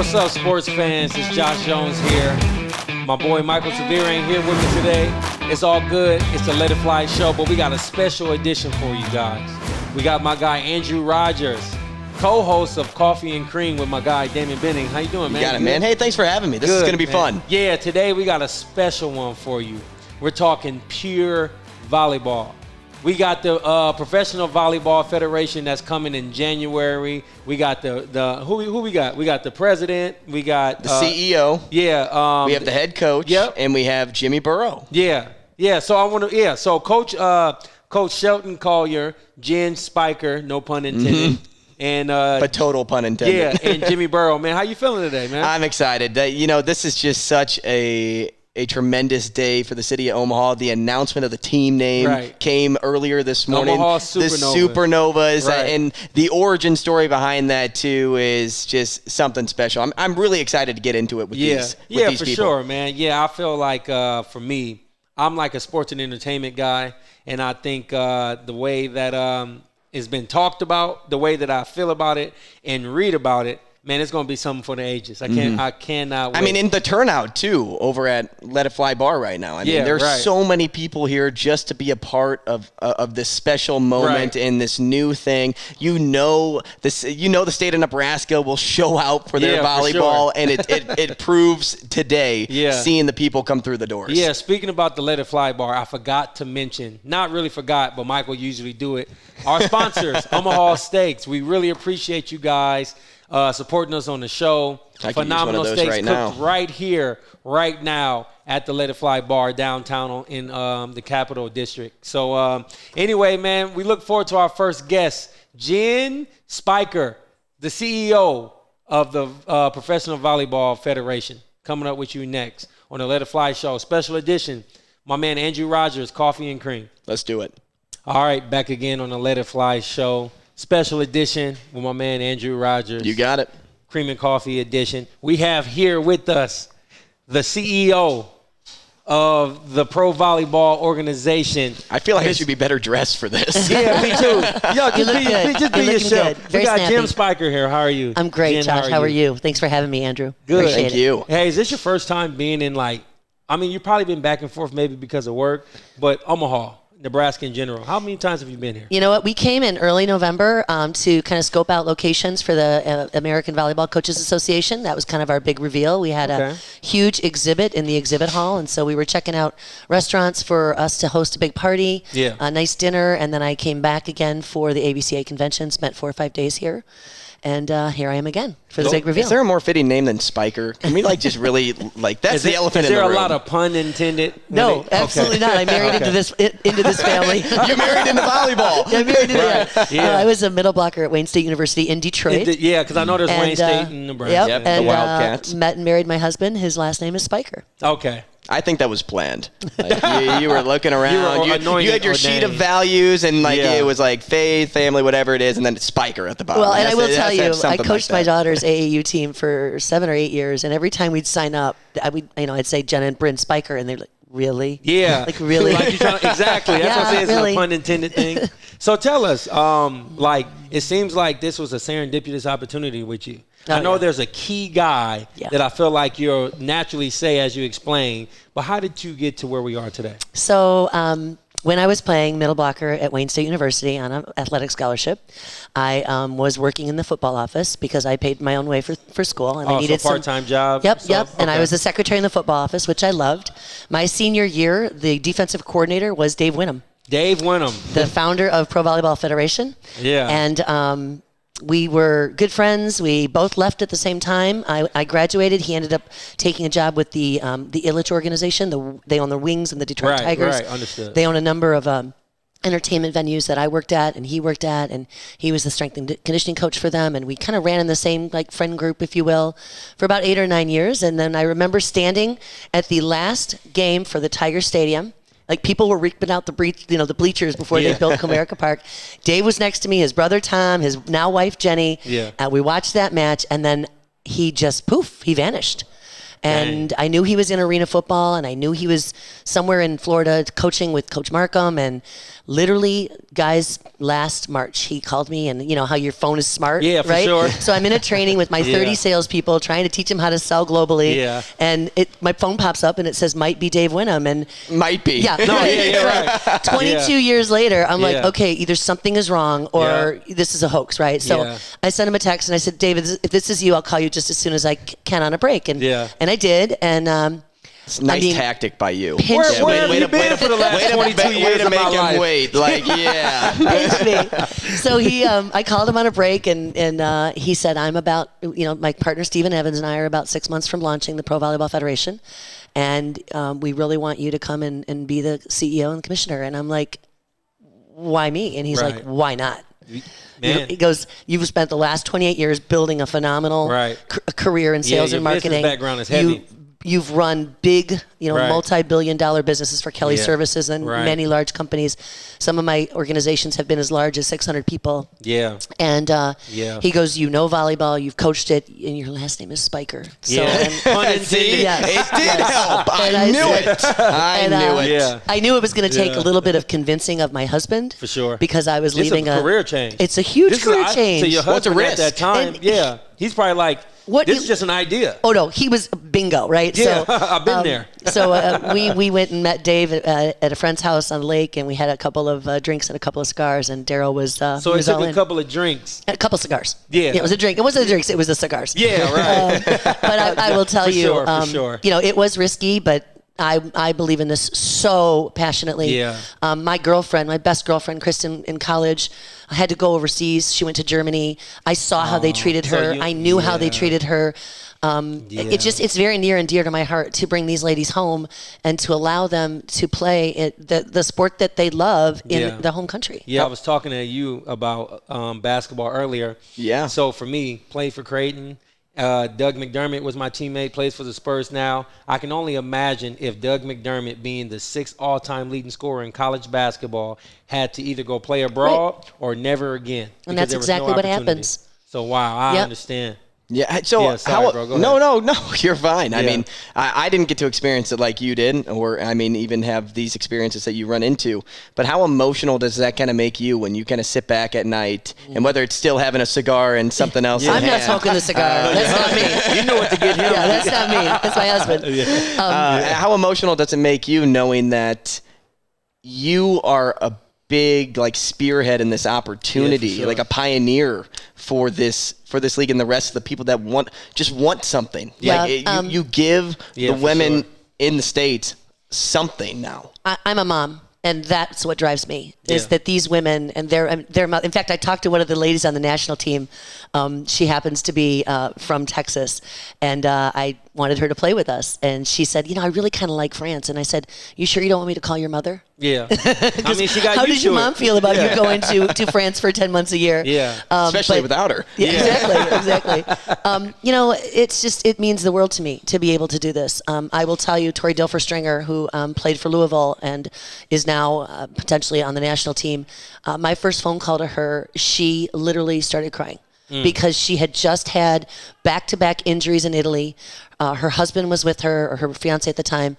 what's up, sports fans? It's Josh Jones here. My boy Michael Severe ain't here with me today. It's all good. It's the Let It Fly show, but we got a special edition for you guys. We got my guy Andrew Rogers, co-host of Coffee and Cream with my guy Damon Benning. How you doing, man? You got it, man. Hey, thanks for having me. This is going to be fun. Yeah, today we got a special one for you. We're talking pure volleyball. We got the Professional Volleyball Federation that's coming in January. We got who we got? We got the president. We got the CEO. Yeah. We have the head coach. Yep. And we have Jimmy Burrow. Yeah. So I want to. Yeah. So Coach Shelton Collier, Jen Spicher, no pun intended. Mm-hmm. And but total pun intended. Yeah. And Jimmy Burrow, man, how you feeling today, man? I'm excited. This is just such a tremendous day for the city of Omaha. The announcement of the team name came earlier this morning. Omaha Supernovas. The Supernovas. And the origin story behind that, too, is just something special. I'm really excited to get into it with these people. Yeah, for sure, man. Yeah, I feel like, for me, I'm like a sports and entertainment guy, and I think the way that it's been talked about, the way that I feel about it and read about it, man, it's going to be something for the ages. I cannot wait. I mean, in the turnout, too, over at Let It Fly Bar right now. I mean, there's so many people here just to be a part of this special moment in this new thing. The state of Nebraska will show out for their volleyball, and it proves today seeing the people come through the doors. Yeah, speaking about the Let It Fly Bar, I forgot to mention, not really forgot, but Michael usually do it, our sponsors, Omaha Steaks. We really appreciate you guys supporting us on the show. Phenomenal steaks cooked right here, right now at the Let It Fly Bar downtown in the Capital District. So anyway, man, we look forward to our first guest, Jen Spicher, the CEO of the Professional Volleyball Federation, coming up with you next on the Let It Fly show. Special edition, my man Andrew Rogers, Coffee and Cream. Let's do it. All right, back again on the Let It Fly show. Special edition with my man Andrew Rogers. You got it. Cream and Coffee edition. We have here with us the CEO of the Pro Volleyball Organization. I feel like I should be better dressed for this. Yeah, me too. Yo, just be yourself. We got snappy. Jim Spicher here. How are you? I'm great, Jen, Josh. How are you? Thanks for having me, Andrew. Good. Appreciate Thank you. Hey, is this your first time being in you've probably been back and forth maybe because of work, but Omaha, Nebraska in general. How many times have you been here? You know what? We came in early November to kind of scope out locations for the American Volleyball Coaches Association. That was kind of our big reveal. We had a huge exhibit in the exhibit hall, and so we were checking out restaurants for us to host a big party, a nice dinner, and then I came back again for the ABCA convention, spent 4 or 5 days here. And here I am again for the big reveal. Is there a more fitting name than Spicher? Can we just really that's the elephant in the room? Is there a lot of pun intended? No, absolutely not. I married into this family. You married into volleyball. Yeah, I married into that. I was a middle blocker at Wayne State University in Detroit. Because I know there's Wayne State in Nebraska. Yep, and the Wildcats. Met and married my husband. His last name is Spicher. Okay. I think that was planned. You were looking around. You had your sheet of values, and it was like faith, family, whatever it is, and then it's Spicher at the bottom. Well, and I will tell you, I coached my daughter's AAU team for 7 or 8 years, and every time we'd sign up, I'd say Jen and Bryn Spicher, and they're like, really? Yeah. Like, really? Exactly. That's what I say. It's really. a pun intended thing. So tell us, it seems like this was a serendipitous opportunity with you. I know there's a key guy that I feel like you'll naturally say as you explain, but how did you get to where we are today? So when I was playing middle blocker at Wayne State University on an athletic scholarship, I was working in the football office because I paid my own way for school. And I needed so part-time job? Yep. And I was the secretary in the football office, which I loved. My senior year, the defensive coordinator was Dave Winham. Dave Winham. The founder of Pro Volleyball Federation. Yeah. And we were good friends. We both left at the same time. I graduated. He ended up taking a job with the Illich organization. They own the Wings and the Detroit Tigers. Right, understood. They own a number of entertainment venues that I worked at and he worked at, and he was the strength and conditioning coach for them, and we kind of ran in the same friend group, if you will, for about 8 or 9 years. And then I remember standing at the last game for the Tiger Stadium. People were ripping out the bleachers before they built Comerica Park. Dave was next to me, his brother Tom, his now wife Jenny. Yeah. We watched that match, and then he just he vanished. And I knew he was in arena football, and I knew he was somewhere in Florida coaching with Coach Markham. And literally, guys, last March, he called me, and you know how your phone is smart, yeah, for right? sure. So I'm in a training with my 30 salespeople, trying to teach them how to sell globally. Yeah. And my phone pops up, and it says, "Might be Dave Winham." And might be. Yeah. No, right. 22 years later, I'm like, okay, either something is wrong or this is a hoax, right? So I sent him a text, and I said, David, if this is you, I'll call you just as soon as I can on a break. And I did, and it's a nice tactic by you. Where have you been for the last 22 years to of make my him life? wait. Like, yeah. Pinch me. So I called him on a break, and he said, I'm about, my partner Stephen Evans and I are about 6 months from launching the Pro Volleyball Federation, and we really want you to come and be the CEO and commissioner. And I'm like, why me? And he's like, why not? Man. He goes, you've spent the last 28 years building a phenomenal career in sales and marketing. Business background is heavy. You've run big, multi-billion-dollar businesses for Kelly Services and many large companies. Some of my organizations have been as large as 600 people. Yeah. And he goes, volleyball, you've coached it, and your last name is Spicher. So, it did help. I knew it. Yeah. I knew it was going to take a little bit of convincing of my husband. For sure. Because I was leaving a career change. It's a huge career change. So your husband at that time, he's probably like, this is just an idea. Oh, no, he was bingo, right? Yeah, so, I've been there. So we went and met Dave at a friend's house on the lake, and we had a couple of drinks and a couple of cigars, and Daryl was So it took a couple of drinks. A couple of cigars. Yeah. It was a drink. It wasn't the drinks, it was the cigars. Yeah, right. But I will tell you, for sure. It was risky, but I believe in this so passionately. Yeah. My best girlfriend, Kristen, in college, had to go overseas. She went to Germany. I saw how they treated her. I knew how they treated her. It's very near and dear to my heart to bring these ladies home and to allow them to play the sport that they love in the home country. Yeah, I was talking to you about basketball earlier. Yeah. So for me, played for Creighton. Doug McDermott was my teammate, plays for the Spurs now. I can only imagine if Doug McDermott, being the 6th all-time leading scorer in college basketball, had to either go play abroad or never again. And that's exactly what happens. So, wow, I understand. Yeah. So sorry, bro. Go ahead. No, you're fine. I mean, I didn't get to experience it like you did, or even have these experiences that you run into. But how emotional does that kind of make you when you kind of sit back at night, and whether it's still having a cigar and something else? I'm not smoking the cigar. That's not me. You know what to get him. Yeah, that's not me. That's my husband. How emotional does it make you knowing that you are a big spearhead in this opportunity, like a pioneer for this league and the rest of the people that want something. Yeah, you give the women in the States something now. I'm a mom. And that's what drives me, is that these women, and they're in fact, I talked to one of the ladies on the national team. She happens to be from Texas, and I wanted her to play with us. And she said, I really kind of like France. And I said, you sure you don't want me to call your mother? Yeah. I mean, she got How used did your to mom it. feel about you going to France for 10 months a year? Yeah. Especially without her. Yeah, exactly. It means the world to me to be able to do this. I will tell you, Tori Dilfer-Stringer, who played for Louisville and is now potentially on the national team, my first phone call to her, she literally started crying. Because she had just had back-to-back injuries in Italy. Her husband was with her, or her fiance at the time.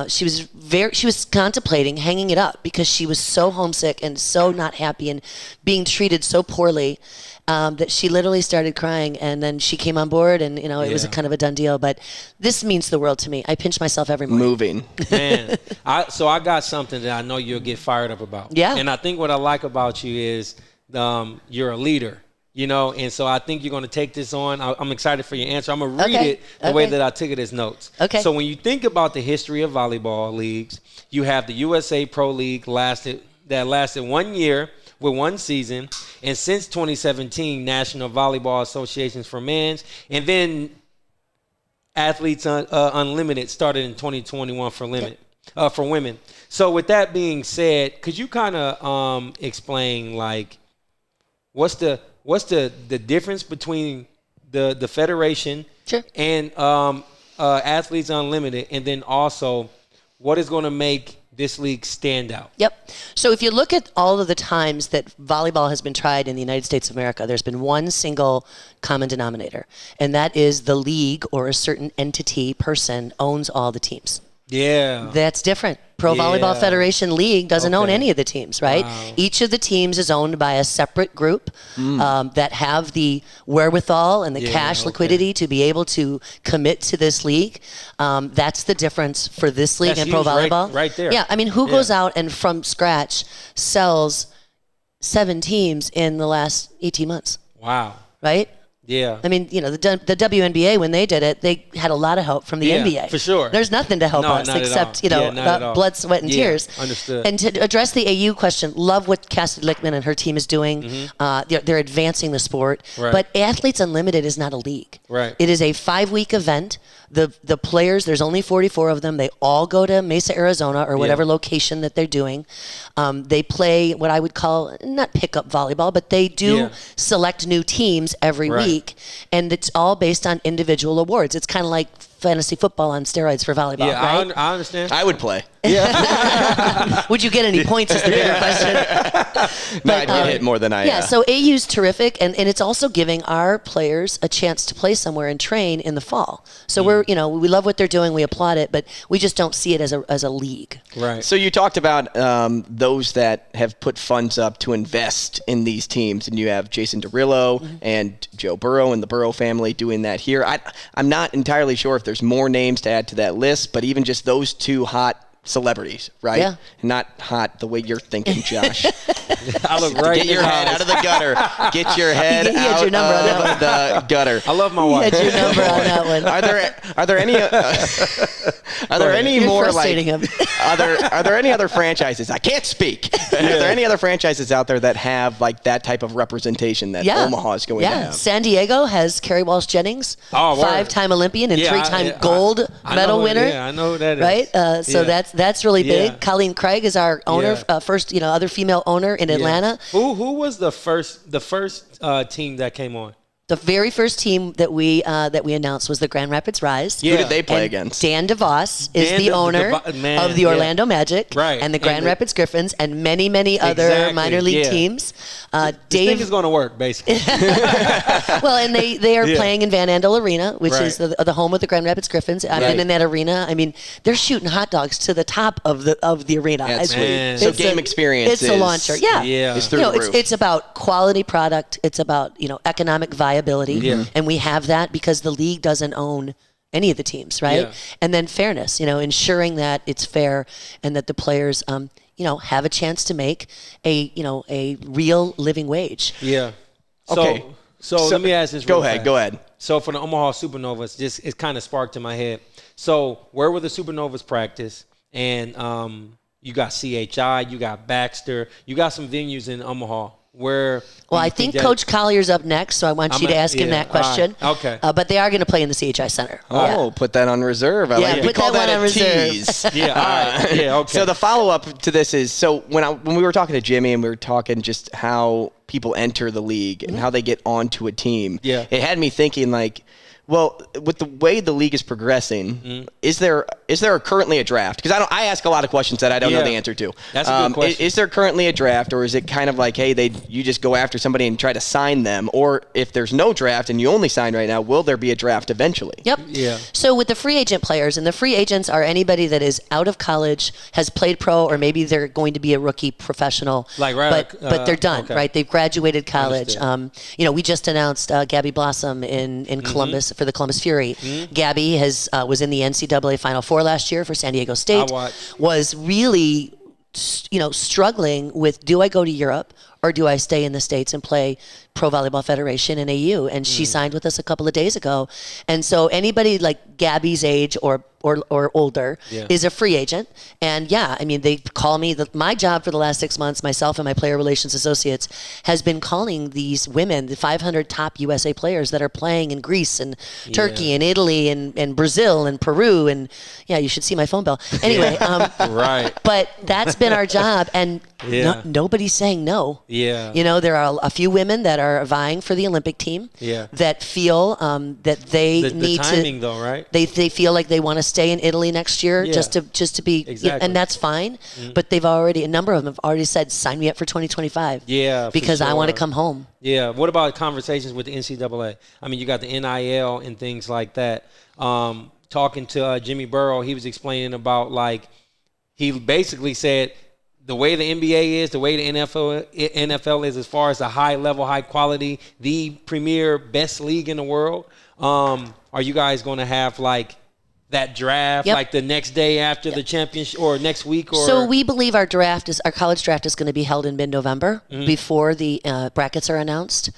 She was contemplating hanging it up because she was so homesick and so not happy and being treated so poorly that she literally started crying. And then she came on board, and it was a kind of a done deal. But this means the world to me. I pinch myself every morning. Moving. Man, so I got something that I know you'll get fired up about. Yeah. And I think what I like about you is you're a leader. And so I think you're going to take this on. I'm excited for your answer. I'm going to read it the way that I took it as notes. Okay. So when you think about the history of volleyball leagues, you have the USA Pro League that lasted 1 year with one season, and since 2017, National Volleyball Associations for Men's, and then Athletes Unlimited started in 2021 for women. So with that being said, could you kind of explain what's the difference between the federation and Athletes Unlimited, and then also what is going to make this league stand out? Yep. So if you look at all of the times that volleyball has been tried in the United States of America, there's been one single common denominator, and that is the league or a certain entity, person, owns all the teams. Yeah. That's different. Pro Volleyball Federation League doesn't own any of the teams, right? Wow. Each of the teams is owned by a separate group that have the wherewithal and the cash liquidity to be able to commit to this league. That's the difference for this league and Pro Volleyball. Right there. Yeah, I mean, who goes out and from scratch sells 7 teams in the last 18 months? Wow. Right? Yeah. I mean, the WNBA, when they did it, they had a lot of help from the NBA. For sure. There's nothing to help us except, blood, sweat, and tears. Understood. And to address the AU question, love what Cassidy Lichtman and her team is doing. They're advancing the sport. Right. But Athletes Unlimited is not a league. Right. It is a 5-week event. The players, there's only 44 of them. They all go to Mesa, Arizona, or whatever location that they're doing. They play what I would call, not pickup volleyball, but they do select new teams every week. And it's all based on individual awards. It's kind of like fantasy football on steroids for volleyball, right? I understand. I would play. Yeah. Would you get any points is the bigger question. No, I'd get hit more than I. Yeah, so AU's terrific, and it's also giving our players a chance to play somewhere and train in the fall. So we love what they're doing, we applaud it, but we just don't see it as a league. Right. So you talked about those that have put funds up to invest in these teams, and you have Jason Derillo and Joe Burrow and the Burrow family doing that here. I'm not entirely sure if there's more names to add to that list, but even just those two hot celebrities, right? Yeah. Not hot the way you're thinking, Josh. I look right. Get your head out of the gutter. Get your head out your number of the gutter. I love my wife. That's your number on that one. Are there any You're more frustrating like him. are there any other franchises? I can't speak. Are there any other franchises out there that have like that type of representation that Omaha is going to have? San Diego has Kerry Walsh Jennings, 5-time Olympian and 3-time gold medal winner. Yeah, I know who that is. Right? So that's really big. Yeah. Colleen Craig is our owner, first other female owner in Atlanta. Who was the first team that came on? The very first team that we announced was the Grand Rapids Rise. Who did they play against? Dan DeVos is the owner of the Orlando Magic and the Grand Rapids Griffins and many other minor league teams. This thing is going to work, basically. Well, and they are playing in Van Andel Arena, which is the home of the Grand Rapids Griffins. I've been in that arena. I mean, they're shooting hot dogs to the top of the arena. So game experience. It's a launcher. Yeah. It's through the roof. It's about quality product. It's about economic viability. And we have that because the league doesn't own any of the teams, right? Yeah. And then fairness, ensuring that it's fair and that the players, have a chance to make a real living wage. Yeah. Okay. So let me ask this. Go ahead. So for the Omaha Supernovas, it kind of sparked in my head. So where will the Supernovas practice? And you got CHI, you got Baxter, you got some venues in Omaha. Well, I think Coach Collier's up next, so I want you to ask him that question. Right. Okay. But they are going to play in the CHI Center. Put that on reserve. I like put call that that one on a reserve. tease. Okay. So the follow-up to this is, when we were talking to Jimmy and we were talking just how people enter the league and how they get onto a team, it had me thinking like, well, with the way the league is progressing, is there currently a draft? Because I ask a lot of questions that I don't know the answer to. That's a good question. Is there currently a draft, or is it kind of like, hey, you just go after somebody and try to sign them? Or if there's no draft and you only sign right now, will there be a draft eventually? Yep. Yeah. So with the free agent players, and the free agents are anybody that is out of college, has played pro, or maybe they're going to be a rookie professional. But they're done, right? They've graduated college. We just announced Gabby Blossom in Columbus for the Columbus Fury. Gabby was in the NCAA Final Four last year for San Diego State. Was really, struggling with, do I go to Europe or do I stay in the States and play Pro Volleyball Federation and AU? And she signed with us a couple of days ago. And so anybody like Gabby's age or older is a free agent. And they call me. My job for the last 6 months, myself and my player relations associates, has been calling these women, the 500 top USA players that are playing in Greece and Turkey and Italy and Brazil and Peru. And you should see my phone bill. Anyway, right. But that's been our job. And nobody's saying no. Yeah. There are a few women that are vying for the Olympic team. Yeah. That feel that they need the timing, though, right? They feel like they want to stay in Italy next year just to be, exactly. And that's fine. But a number of them have already said, sign me up for 2025. Yeah. Because I want to come home. Yeah. What about conversations with the NCAA? I mean, you got the NIL and things like that. Talking to Jimmy Burrow, he was explaining about, like, he basically said the way the NBA is, the way the NFL is, as far as the high level, high quality, the premier best league in the world. Are you guys going to have, like, that draft, like the next day after the championship or next week? Or So we believe our college draft is going to be held in mid-November before the brackets are announced.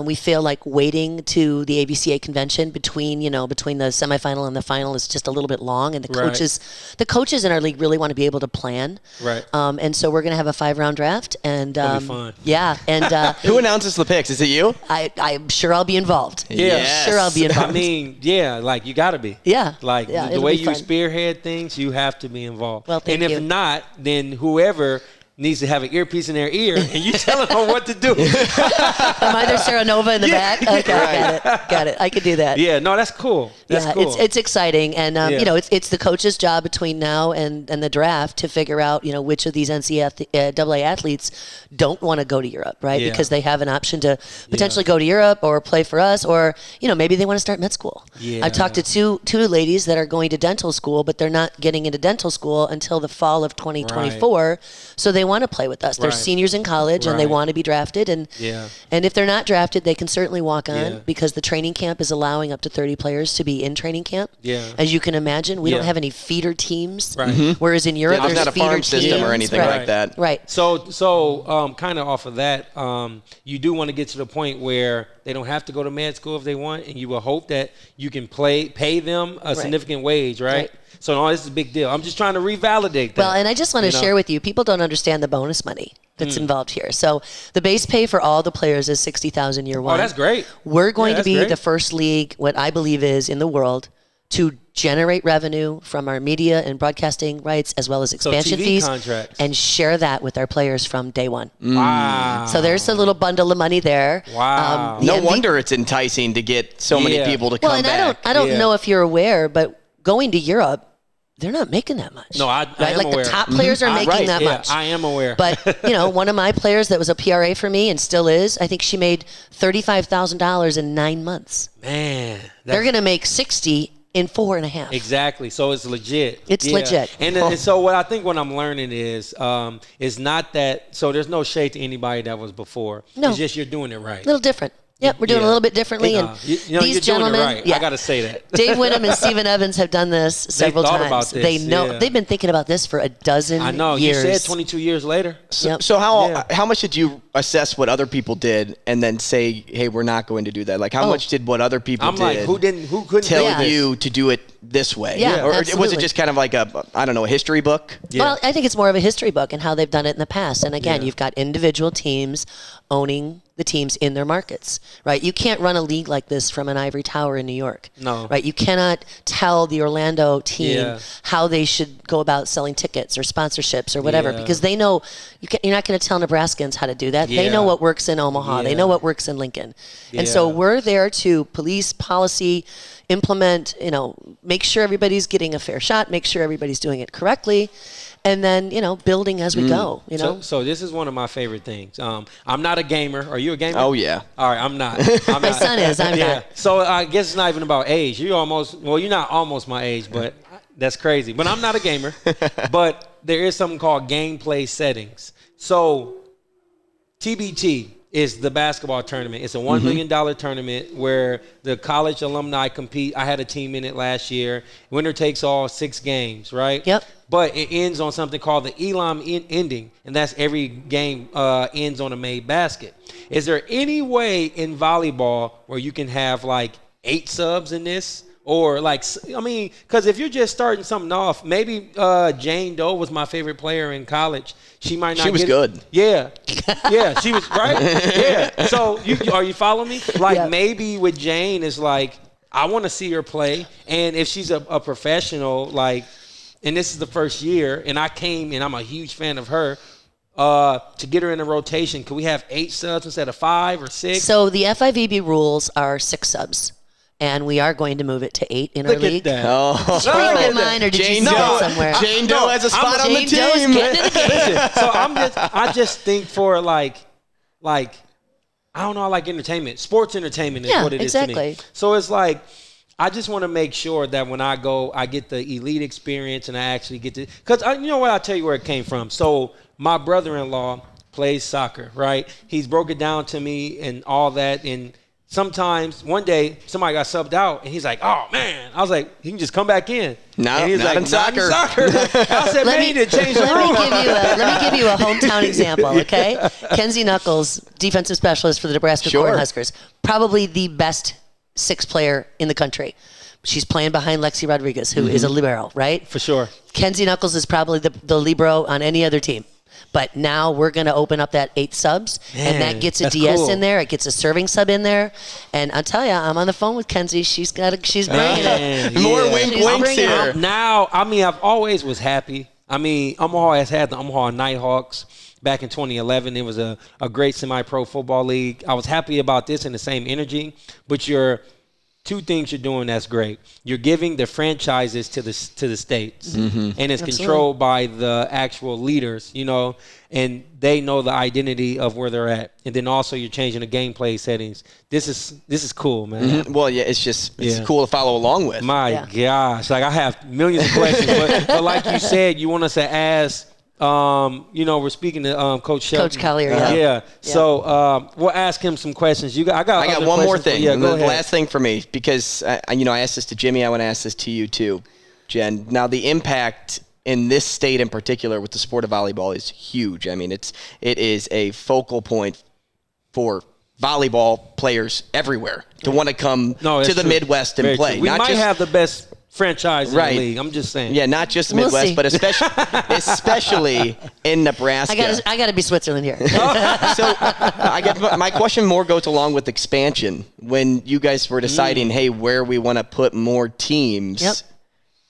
We feel like waiting to the ABCA convention between the semifinal and the final is just a little bit long, and the coaches in our league really want to be able to plan. Right. And so we're going to have a 5-round draft, and it'll be fun. Yeah, and who announces the picks? Is it you? I'm sure I'll be involved. Yes. Sure I'll be involved. I mean, like you got to be. Yeah. Like the way you spearhead things, you have to be involved. Well, thank you. And if not, then whoever needs to have an earpiece in their ear, and you telling them what to do. Am I their Sarah Nova in the back? Okay, got it. I could do that. Yeah, no, that's cool. That's cool. It's exciting, and it's the coach's job between now and the draft to figure out which of these NCAA athletes don't want to go to Europe, right? Because they have an option to potentially go to Europe or play for us, or maybe they want to start med school. Yeah. I've talked to two ladies that are going to dental school, but they're not getting into dental school until the fall of 2024, so they want to play with us. They're seniors in college and they want to be drafted, and if they're not drafted, they can certainly walk on because the training camp is allowing up to 30 players to be in training camp. As you can imagine, we don't have any feeder teams, whereas in Europe there's there's not a feeder farm system teams. or anything like that. Right. So kind of off of that, you do want to get to the point where they don't have to go to med school if they want, and you will hope that you can pay them a significant wage, right? So no, this is a big deal. I'm just trying to revalidate that. Well, and I just want to share with you, people don't understand the bonus money that's involved here. So the base pay for all the players is $60,000 year one. Oh, that's great. We're going to be the first league, what I believe is in the world, to generate revenue from our media and broadcasting rights as well as expansion fees contracts. And share that with our players from day one. Wow. So there's a little bundle of money there. Wow. No wonder it's enticing to get so many people to come back. I don't know if you're aware, but going to Europe, they're not making that much. No, I am like aware. The top players are making that much. I am aware. But, one of my players that was a PRA for me and still is, I think she made $35,000 in 9 months. Man. They're going to make 60 in 4.5. Exactly. So it's legit. It's legit. And so what I'm learning is not that, so there's no shade to anybody that was before. No. It's just you're doing it right. A little different. Yep, we're doing a little bit differently. And these you're gentlemen, doing it right. I got to say that. Dave Winham and Stephen Evans have done this several times. About this. They know. They've been thinking about this for a dozen years. I know. You said 22 years later. So how much did you assess what other people did and then say, hey, we're not going to do that? Like how much did what other people did? I'm like, who couldn't tell you to do it this way? Yeah, or absolutely. was it just kind of like a history book? Yeah. Well, I think it's more of a history book and how they've done it in the past. And again, you've got individual teams owning the teams in their markets, right? You can't run a league like this from an ivory tower in New York. No. Right? You cannot tell the Orlando team how they should go about selling tickets or sponsorships or whatever because they know you're not going to tell Nebraskans how to do that. They know what works in Omaha. They know what works in Lincoln. And so we're there to police policy, implement, make sure everybody's getting a fair shot, make sure everybody's doing it correctly. And then, building as we go, So this is one of my favorite things. I'm not a gamer. Are you a gamer? Oh, yeah. All right, I'm not. My son is. I'm not. So I guess it's not even about age. You're not almost my age, but that's crazy. But I'm not a gamer. But there is something called gameplay settings. So TBT is the basketball tournament. It's a $1 million tournament where the college alumni compete. I had a team in it last year. Winner takes all 6 games, right? Yep. But it ends on something called the Elam ending, and that's every game ends on a made basket. Is there any way in volleyball where you can have like 8 subs in this? Or because if you're just starting something off, maybe Jane Doe was my favorite player in college. She might not. She was good. Yeah, she was right. Yeah. So are you following me? Like maybe with Jane is like I want to see her play, and if she's a professional, and this is the first year, and I came and I'm a huge fan of her. to get her in a rotation, could we have 8 subs instead of 5 or 6? So the FIVB rules are 6 subs. And we are going to move it to 8 in our league. At that. Oh. Did you read my mind, or did you see it somewhere? Jane Doe has a spot on the Jane Doe's team. getting in the game. Listen, so I just think for like I don't know, I like entertainment. Sports entertainment is what it is to me. So it's like, I just want to make sure that when I go, I get the elite experience and I actually get to, because you know what, I'll tell you where it came from. So my brother-in-law plays soccer, right? He's broke it down to me and all that, and sometimes, one day, somebody got subbed out, and he's like, "Oh man!" I was like, "He can just come back in." No, and he's not like, in soccer. I said, "Man, he didn't change the rules." Let me give you a hometown example, okay? Kenzie Knuckles, defensive specialist for the Nebraska Cornhuskers, probably the best 6 player in the country. She's playing behind Lexi Rodriguez, who is a libero, right? For sure. Kenzie Knuckles is probably the libero on any other team. But now we're going to open up that 8 subs, and that gets a DS in there. It gets a serving sub in there. And I'll tell you, I'm on the phone with Kenzie. She's bringing it. More winks here. Now, I mean, I've always was happy. I mean, Omaha has had the Omaha Nighthawks back in 2011. It was a great semi-pro football league. I was happy about this and the same energy. But two things you're doing that's great. You're giving the franchises to the states, and it's controlled by the actual leaders, you know, and they know the identity of where they're at. And then also you're changing the gameplay settings. This is cool, man. Well, yeah, it's cool to follow along with. My gosh, like I have millions of questions, but like you said, you want us to ask. You know, we're speaking to Coach Shelton. Coach Collier, yeah. So we'll ask him some questions. I got one more thing. Yeah, go ahead. Last thing for me, because I asked this to Jimmy. I want to ask this to you too, Jen. Now, the impact in this state in particular with the sport of volleyball is huge. I mean, it is a focal point for volleyball players everywhere to want to come to the Midwest and play. We might have the best franchise in the league. I'm just saying. Yeah, not just the Midwest, but especially in Nebraska. I got to be Switzerland here. So my question more goes along with expansion. When you guys were deciding, hey, where we want to put more teams,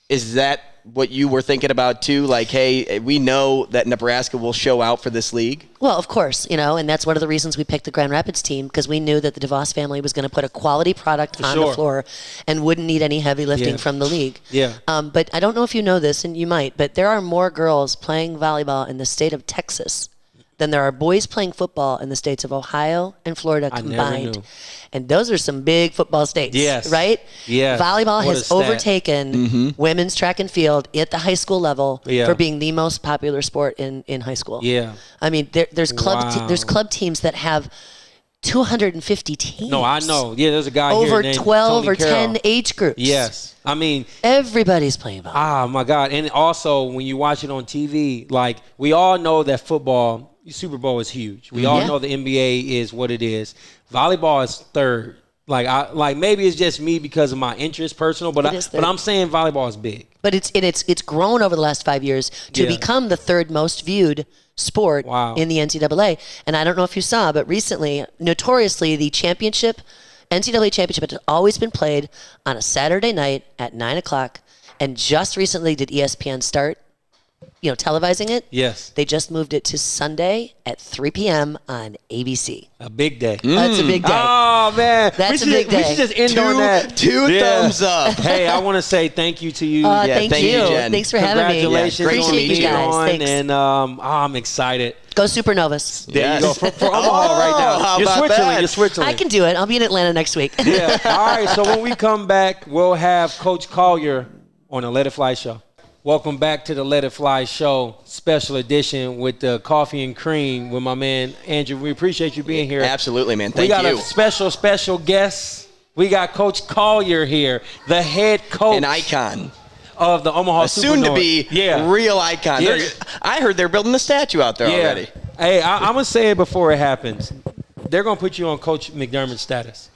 is that what you were thinking about too? Like, hey, we know that Nebraska will show out for this league? Well, of course, you know, and that's one of the reasons we picked the Grand Rapids team, because we knew that the DeVos family was going to put a quality product on the floor and wouldn't need any heavy lifting from the league. Yeah. But I don't know if you know this, and you might, but there are more girls playing volleyball in the state of Texas than there are boys playing football in the states of Ohio and Florida combined. I never knew. And those are some big football states, right? Yes. Volleyball has overtaken women's track and field at the high school level for being the most popular sport in high school. Yeah. I mean, there's club teams that have 250 teams. No, I know. Yeah, there's a guy here over named 12 Tony or Carroll. 10 age groups. Yes. I mean, everybody's playing volleyball. Oh my God. And also when you watch it on TV, like we all know that football, Super Bowl is huge. We all know the NBA is what it is. Volleyball is third. Like maybe it's just me because of my interest personal, but I'm saying volleyball is big. But it's grown over the last 5 years to become the third most viewed sport in the NCAA. And I don't know if you saw, but recently, notoriously, the NCAA championship has always been played on a Saturday night at 9 o'clock. And just recently did ESPN start televising it. Yes. They just moved it to Sunday at 3 p.m. on ABC. A big day. That's a big day. Oh, man. That's a big day. We should just end on that. Two thumbs up. Hey, I want to say thank you to you. Thank you, Jen. Thanks for having me. Congratulations. Appreciate you guys. Thanks. And I'm excited. Go Supernovas. There you go. For Omaha right now. You're Switzerland. I can do it. I'll be in Atlanta next week. Yeah. All right. So when we come back, we'll have Coach Collier on the Let It Fly show. Welcome back to the Let It Fly show, special edition with the coffee and cream with my man Andrew. We appreciate you being here. Absolutely, man. Thank you. We got a special guest. We got Coach Collier here, the head coach. An icon. Of the Omaha Supernovas. Soon-to-be real icon. Yeah. I heard they're building a statue out there already. Hey, I'm going to say it before it happens. They're going to put you on Coach McDermott's status.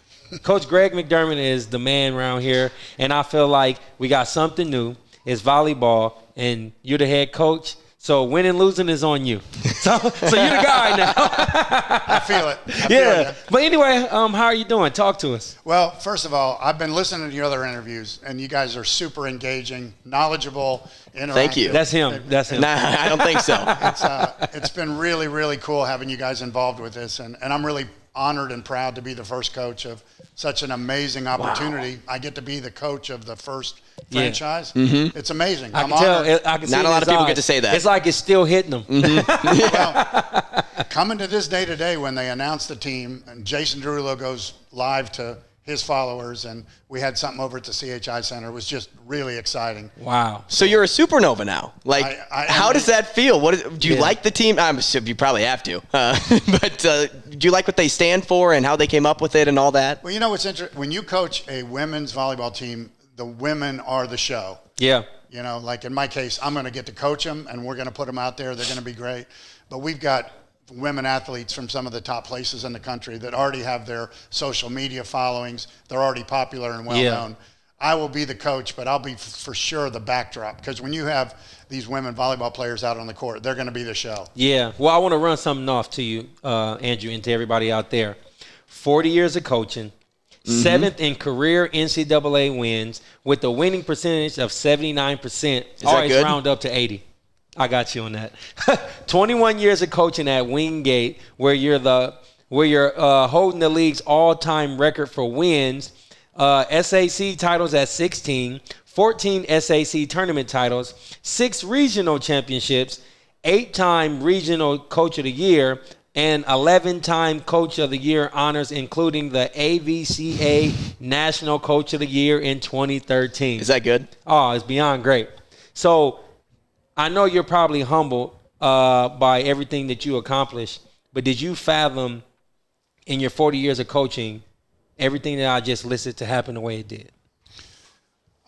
Coach Greg McDermott is the man around here, and I feel like we got something new. It's volleyball, and you're the head coach. So winning and losing is on you. So you're the guy now. I feel it. Yeah. But anyway, how are you doing? Talk to us. Well, first of all, I've been listening to your other interviews, and you guys are super engaging, knowledgeable, interactive. Thank you. That's him. That's him. Nah, I don't think so. It's been really, really cool having you guys involved with this, and I'm really honored and proud to be the first coach of such an amazing opportunity. Wow. I get to be the coach of the first franchise. Mm-hmm. It's amazing. I can Not a lot of people get to say that. It's like it's still hitting them. Mm-hmm. Well, coming to this day today when they announced the team and Jason Derulo goes live to his followers, and we had something over at the CHI Center. It was just really exciting. Wow. So you're a Supernova now. Like, how does that feel? Do you like the team? You probably have to. But do you like what they stand for and how they came up with it and all that? Well, you know what's interesting? When you coach a women's volleyball team, the women are the show. Yeah. You know, like in my case, I'm going to get to coach them, and we're going to put them out there. They're going to be great. But we've got women athletes from some of the top places in the country that already have their social media followings. They're already popular and well-known. Yeah. I will be the coach, but I'll be for sure the backdrop, because when you have these women volleyball players out on the court, they're going to be the show. Yeah. Well, I want to run something off to you, Andrew, and to everybody out there. 40 years of coaching, 7th in career NCAA wins with a winning percentage of 79%. Always round up to 80. I got you on that. 21 years of coaching at Wingate, where you're holding the league's all-time record for wins. SAC titles at 16, 14 SAC tournament titles, 6 regional championships, 8-time regional coach of the year, and 11-time coach of the year honors, including the AVCA National Coach of the Year in 2013. Is that good? Oh, it's beyond great. So I know you're probably humbled by everything that you accomplished, but did you fathom in your 40 years of coaching everything that I just listed to happen the way it did?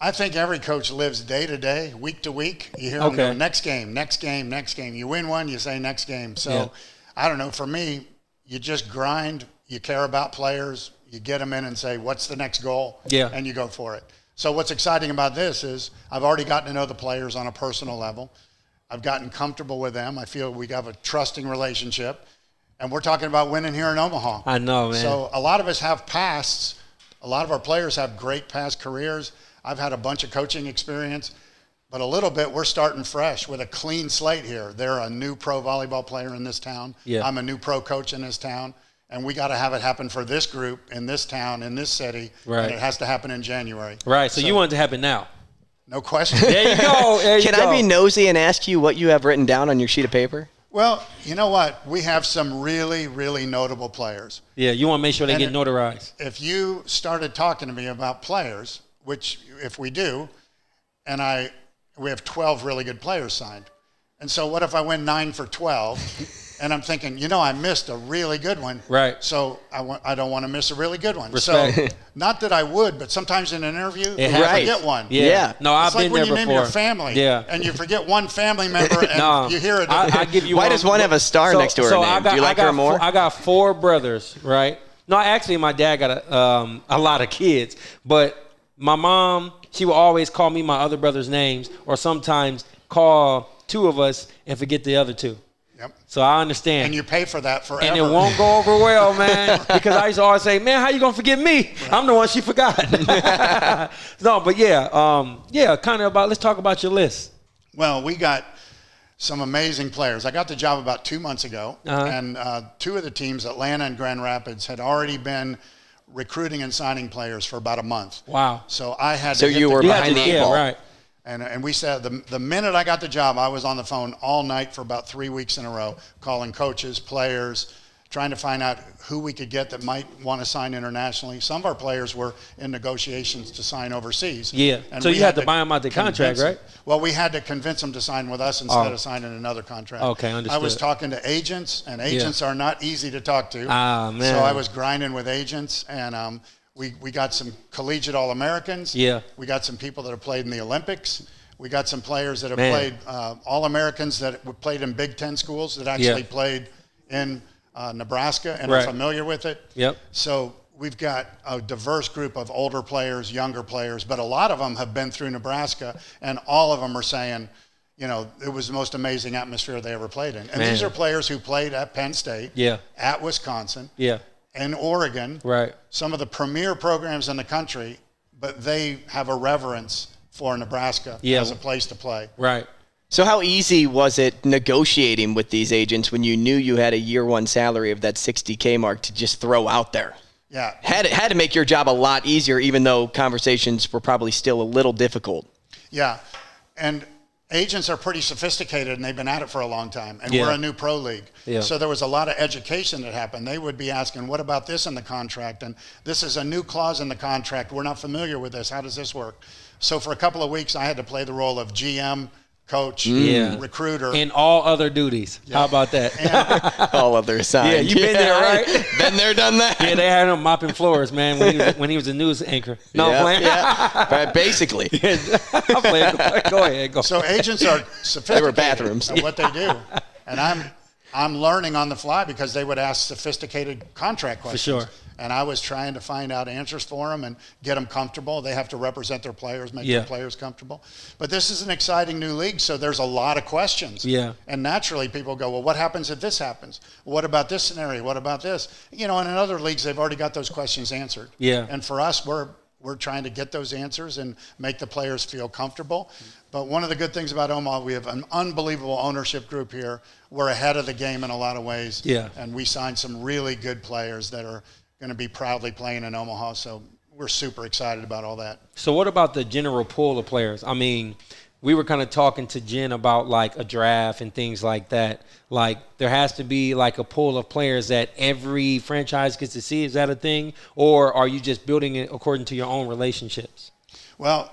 I think every coach lives day to day, week to week. You hear them go, next game, next game, next game. You win one, you say next game. So, I don't know. For me, you just grind. You care about players. You get them in and say, what's the next goal? Yeah. And you go for it. So what's exciting about this is I've already gotten to know the players on a personal level. I've gotten comfortable with them. I feel we have a trusting relationship. And we're talking about winning here in Omaha. I know, man. So a lot of us have pasts. A lot of our players have great past careers. I've had a bunch of coaching experience. But a little bit, we're starting fresh with a clean slate here. They're a new pro volleyball player in this town. Yeah. I'm a new pro coach in this town. And we got to have it happen for this group in this town, in this city. Right. And it has to happen in January. Right. So you want it to happen now. No question. There you go. Can I be nosy and ask you what you have written down on your sheet of paper? Well, you know what? We have some really, really notable players. Yeah, you want to make sure they get notarized. If you started talking to me about players, which if we do, and we have 12 really good players signed. And so what if I win 9 for 12? And I'm thinking, I missed a really good one. Right. So I don't want to miss a really good one. Respect. So not that I would, but sometimes in an interview, you forget one. Yeah. No, I've been there before. It's like when you name your family, and you forget one family member, and you hear it. I give you. Why does one have a star next to her name? Do you like her more? I got 4 brothers, right? No, actually, my dad got a lot of kids, but my mom, she would always call me my other brothers' names, or sometimes call 2 of us and forget the other 2. Yep. So I understand. And you pay for that forever. And it won't go over well, man, because I used to always say, man, how you going to forget me? Right. I'm the one she forgot. No, but kind of let's talk about your list. Well, we got some amazing players. I got the job about 2 months ago, and 2 of the teams, Atlanta and Grand Rapids, had already been recruiting and signing players for about a month. Wow. So I had to So you were behind the 8 ball. Right. And we said the minute I got the job, I was on the phone all night for about 3 weeks in a row, calling coaches, players, trying to find out who we could get that might want to sign internationally. Some of our players were in negotiations to sign overseas. Yeah. And so you had to buy them out the contract, right? Well, we had to convince them to sign with us instead of signing another contract. Okay, understood. I was talking to agents, and agents are not easy to talk to. Ah, man. So I was grinding with agents, and we got some collegiate All-Americans. Yeah. We got some people that have played in the Olympics. We got some players that have played All-Americans that played in Big Ten schools that actually played in Nebraska and are familiar with it. Yep. So we've got a diverse group of older players, younger players, but a lot of them have been through Nebraska, and all of them are saying, it was the most amazing atmosphere they ever played in. And these are players who played at Penn State, at Wisconsin, and Oregon, right? Some of the premier programs in the country, but they have a reverence for Nebraska as a place to play. Right. So how easy was it negotiating with these agents when you knew you had a year one salary of that $60K mark to just throw out there? Yeah. Had to make your job a lot easier, even though conversations were probably still a little difficult. Yeah. And agents are pretty sophisticated, and they've been at it for a long time. And we're a new pro league. Yeah. So there was a lot of education that happened. They would be asking, what about this in the contract? And this is a new clause in the contract. We're not familiar with this. How does this work? So for a couple of weeks, I had to play the role of GM, coach, recruiter. And all other duties. How about that? All other assigned. Yeah, you've been there, right? Been there, done that. Yeah, they had him mopping floors, man, when he was a news anchor. No, I'm playing. Yeah, basically. I'm playing. Go ahead. So agents are sophisticated They were bathrooms. at what they do. And I'm learning on the fly because they would ask sophisticated contract questions. For sure. And I was trying to find out answers for them and get them comfortable. They have to represent their players, make their players comfortable. But this is an exciting new league, so there's a lot of questions. Yeah. And naturally, people go, well, what happens if this happens? What about this scenario? What about this? And in other leagues, they've already got those questions answered. Yeah. And for us, we're trying to get those answers and make the players feel comfortable. But one of the good things about Omaha, we have an unbelievable ownership group here. We're ahead of the game in a lot of ways. Yeah. And we signed some really good players that are going to be proudly playing in Omaha. So we're super excited about all that. So what about the general pool of players? I mean, we were kind of talking to Jen about like a draft and things like that. Like there has to be like a pool of players that every franchise gets to see. Is that a thing? Or are you just building it according to your own relationships? Well,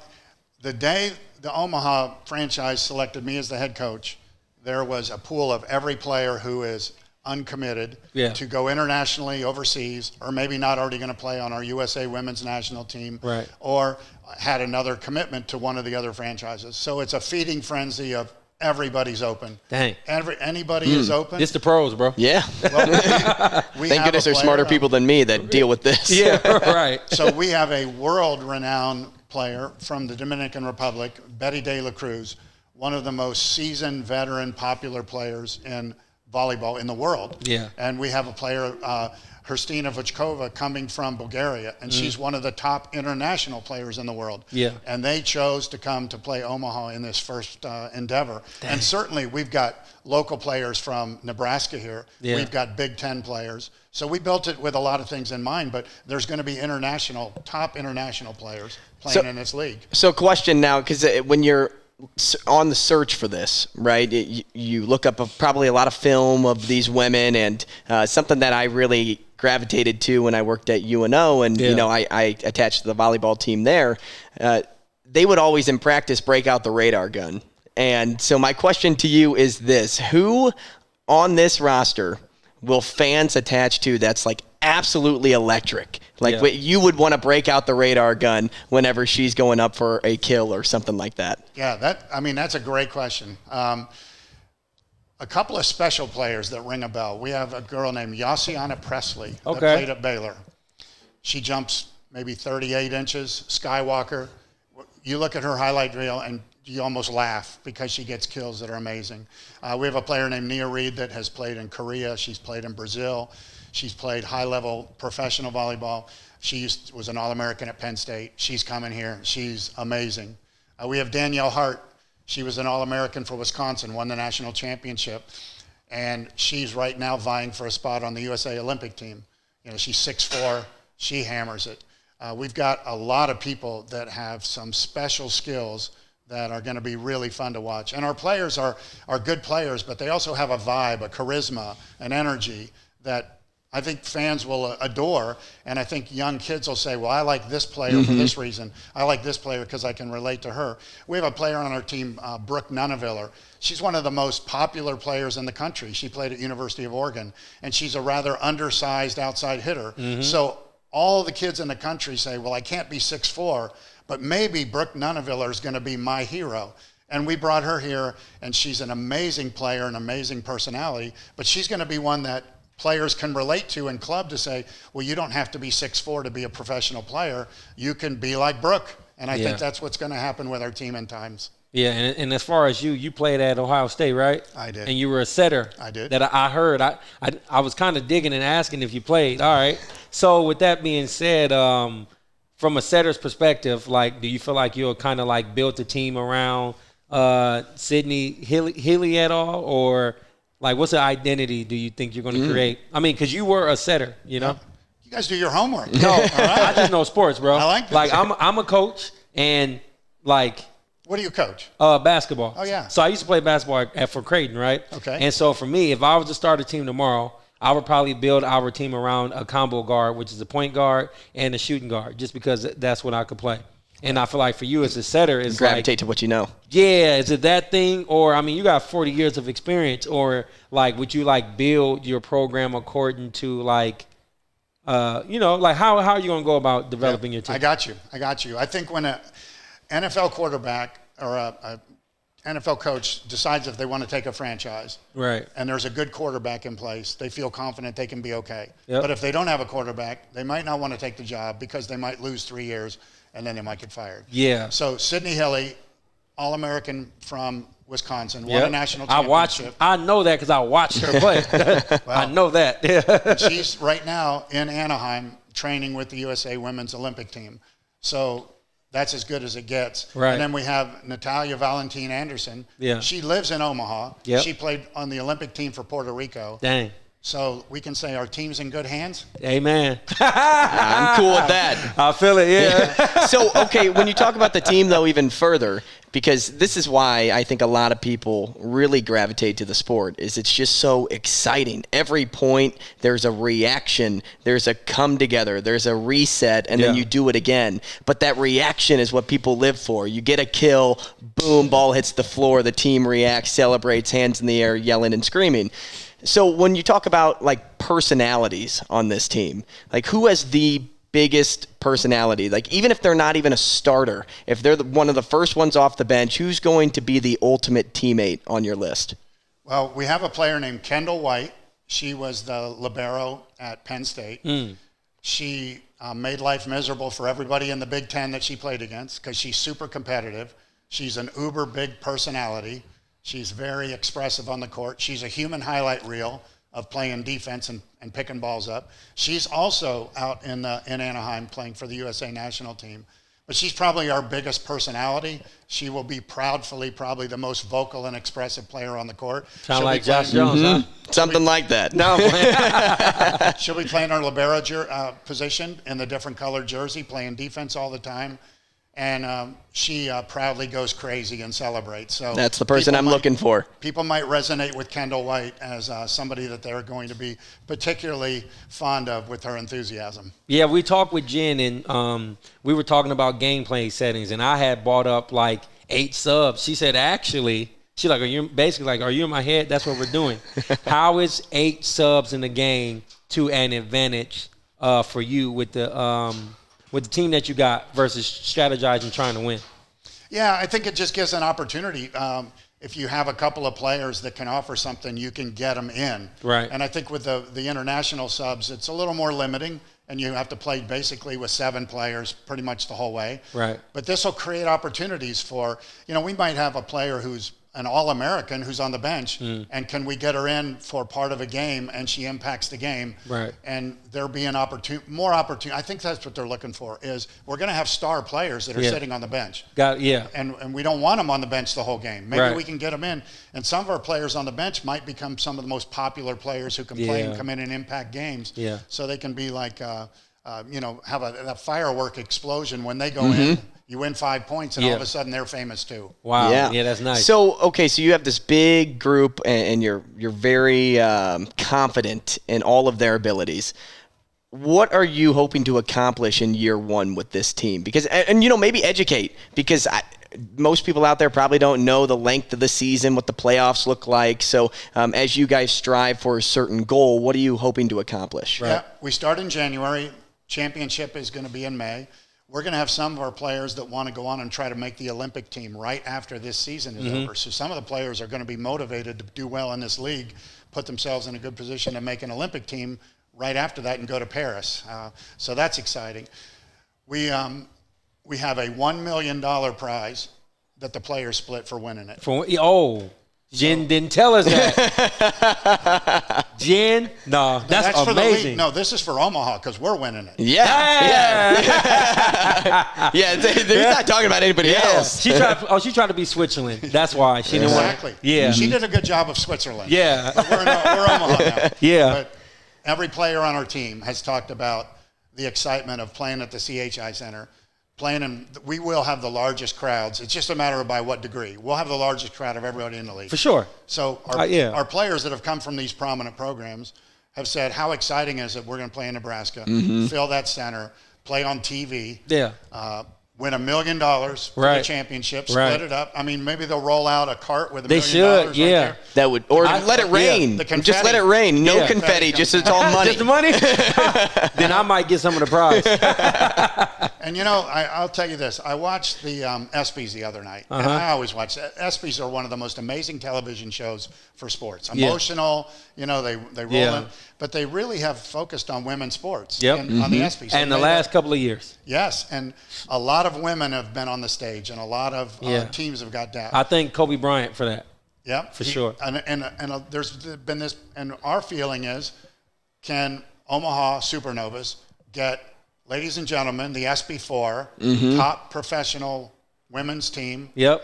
the day the Omaha franchise selected me as the head coach, there was a pool of every player who is uncommitted to go internationally overseas, or maybe not already going to play on our USA women's national team, or had another commitment to one of the other franchises. So it's a feeding frenzy of everybody's open. Dang. Anybody is open. It's the pros, bro. Yeah. Well, we Thank goodness there's smarter people than me that deal with this. Yeah, right. So we have a world-renowned player from the Dominican Republic, Betty De La Cruz, one of the most seasoned, veteran, popular players in volleyball in the world. Yeah. And we have a player, Hrstina Vuchkova, coming from Bulgaria, and she's one of the top international players in the world. Yeah. And they chose to come to play Omaha in this first endeavor. Dang. And certainly we've got local players from Nebraska here. Yeah. We've got Big Ten players. So we built it with a lot of things in mind, but there's going to be top international players playing in this league. So question now, because when you're on the search for this, right? You look up probably a lot of film of these women, and something that I really gravitated to when I worked at UNO, and I attached to the volleyball team there. They would always in practice break out the radar gun, and so my question to you is this: who on this roster will fans attach to that's like absolutely electric? Like you would want to break out the radar gun whenever she's going up for a kill or something like that. Yeah, that's a great question. A couple of special players that ring a bell. We have a girl named Yassiana Presley that played at Baylor. She jumps maybe 38 inches, skywalker. You look at her highlight reel and you almost laugh because she gets kills that are amazing. We have a player named Nia Reed that has played in Korea. She's played in Brazil. She's played high-level professional volleyball. She was an All-American at Penn State. She's coming here. She's amazing. We have Danielle Hart. She was an All-American for Wisconsin, won the national championship, and she's right now vying for a spot on the USA Olympic team. She's 6'4". She hammers it. We've got a lot of people that have some special skills that are going to be really fun to watch. And our players are good players, but they also have a vibe, a charisma, an energy that I think fans will adore, and I think young kids will say, well, I like this player for this reason. I like this player because I can relate to her. We have a player on our team, Brooke Nuneviller. She's one of the most popular players in the country. She played at University of Oregon, and she's a rather undersized outside hitter. So all the kids in the country say, well, I can't be 6'4", but maybe Brooke Nuneviller is going to be my hero. And we brought her here, and she's an amazing player, an amazing personality, but she's going to be one that players can relate to in club to say, well, you don't have to be 6'4" to be a professional player. You can be like Brooke. And I think that's what's going to happen with our team in times. Yeah, and as far as you played at Ohio State, right? I did. And you were a setter. I did. That I heard. I was kind of digging and asking if you played. All right. So with that being said, from a setter's perspective, like, do you feel like you'll kind of like build the team around Sydney Healy at all, or like what's the identity do you think you're going to create? I mean, because you were a setter, you know. You guys do your homework. No, all right. I just know sports, bro. I like this. Like I'm a coach, and like. What do you coach? Basketball. Oh, yeah. So I used to play basketball for Creighton, right? Okay. And so for me, if I was to start a team tomorrow, I would probably build our team around a combo guard, which is a point guard and a shooting guard, just because that's what I could play. And I feel like for you as a setter, it's gravitate to what you know. Yeah, is it that thing? Or, I mean, you got 40 years of experience. Or, like, would you, like, build your program according to, like, like how are you going to go about developing your team? I got you. I think when a NFL quarterback or a NFL coach decides if they want to take a franchise, right, and there's a good quarterback in place, they feel confident they can be okay. Yep. But if they don't have a quarterback, they might not want to take the job because they might lose 3 years and then they might get fired. Yeah. So Sydney Healy, All-American from Wisconsin, won a national championship. I know that because I watched her play. Well, I know that. And she's right now in Anaheim training with the USA Women's Olympic team. So that's as good as it gets. Right. And then we have Natalia Valentin Anderson. Yeah. She lives in Omaha. Yep. She played on the Olympic team for Puerto Rico. Dang. So we can say our team's in good hands. Amen. I'm cool with that. I feel it, yeah. So, okay, when you talk about the team, though, even further, because this is why I think a lot of people really gravitate to the sport, is it's just so exciting. Every point, there's a reaction, there's a come together, there's a reset, and then you do it again. But that reaction is what people live for. You get a kill, boom, ball hits the floor, the team reacts, celebrates, hands in the air, yelling and screaming. So when you talk about, like, personalities on this team, like, who has the biggest personality? Like, even if they're not even a starter, if they're one of the first ones off the bench, who's going to be the ultimate teammate on your list? Well, we have a player named Kendall White. She was the libero at Penn State. She made life miserable for everybody in the Big Ten that she played against because she's super competitive. She's an uber big personality. She's very expressive on the court. She's a human highlight reel of playing defense and picking balls up. She's also out in Anaheim playing for the USA national team. But she's probably our biggest personality. She will be proudly probably the most vocal and expressive player on the court. Sound like Josh Jones, huh? Something like that. No. She'll be playing our libero position in the different colored jersey, playing defense all the time. And she proudly goes crazy and celebrates. So that's the person I'm looking for. People might resonate with Kendall White as somebody that they're going to be particularly fond of with her enthusiasm. Yeah, we talked with Jen, and we were talking about gameplay settings, and I had brought up like 8 subs. She said, actually, she's like, are you in my head? That's what we're doing. How is 8 subs in the game to an advantage for you with the team that you got versus strategizing trying to win? Yeah, I think it just gives an opportunity. If you have a couple of players that can offer something, you can get them in. Right. And I think with the international subs, it's a little more limiting, and you have to play basically with 7 players pretty much the whole way. Right. But this will create opportunities for, we might have a player who's an All-American who's on the bench, and can we get her in for part of a game and she impacts the game? Right. And there be more opportunity. I think that's what they're looking for, is we're going to have star players that are sitting on the bench. And we don't want them on the bench the whole game. Maybe we can get them in. And some of our players on the bench might become some of the most popular players who can play and come in and impact games. Yeah. So they can be like, have a firework explosion when they go in. You win 5 points, and all of a sudden they're famous too. Wow. Yeah, that's nice. So, okay, so you have this big group, and you're very confident in all of their abilities. What are you hoping to accomplish in year 1 with this team? Because, maybe educate, because most people out there probably don't know the length of the season, what the playoffs look like. So, as you guys strive for a certain goal, what are you hoping to accomplish? Yeah, we start in January. Championship is going to be in May. We're going to have some of our players that want to go on and try to make the Olympic team right after this season is over. So some of the players are going to be motivated to do well in this league, put themselves in a good position to make an Olympic team right after that and go to Paris. So that's exciting. We have a $1 million prize that the players split for winning it. Jen didn't tell us that. Jen, no, that's amazing. No, this is for Omaha because we're winning it. Yeah. He's not talking about anybody else. She tried to be Switzerland. That's why she didn't want. Exactly. Yeah. She did a good job of Switzerland. Yeah. But we're Omaha now. Yeah. But every player on our team has talked about the excitement of playing at the CHI Center. We will have the largest crowds. It's just a matter of by what degree. We'll have the largest crowd of everybody in the league. For sure. So our players that have come from these prominent programs have said, how exciting is it we're going to play in Nebraska, fill that center, play on TV, win $1 million for the championship, split it up. I mean, maybe they'll roll out a cart with $1 million. They should, right there. That would, or let it rain. Just let it rain. No confetti, just it's all money. Just the money? Then I might get some of the prize. And, I'll tell you this. I watched the ESPYs the other night. And I always watch that. ESPYs are one of the most amazing television shows for sports. Emotional, they roll in. But they really have focused on women's sports on the ESPYs. And the last couple of years. Yes. And a lot of women have been on the stage, and a lot of teams have got down. I thank Kobe Bryant for that. Yeah. For sure. And there's been this, and our feeling is, can Omaha Supernovas get, ladies and gentlemen, the SB4, top professional women's team. Yep.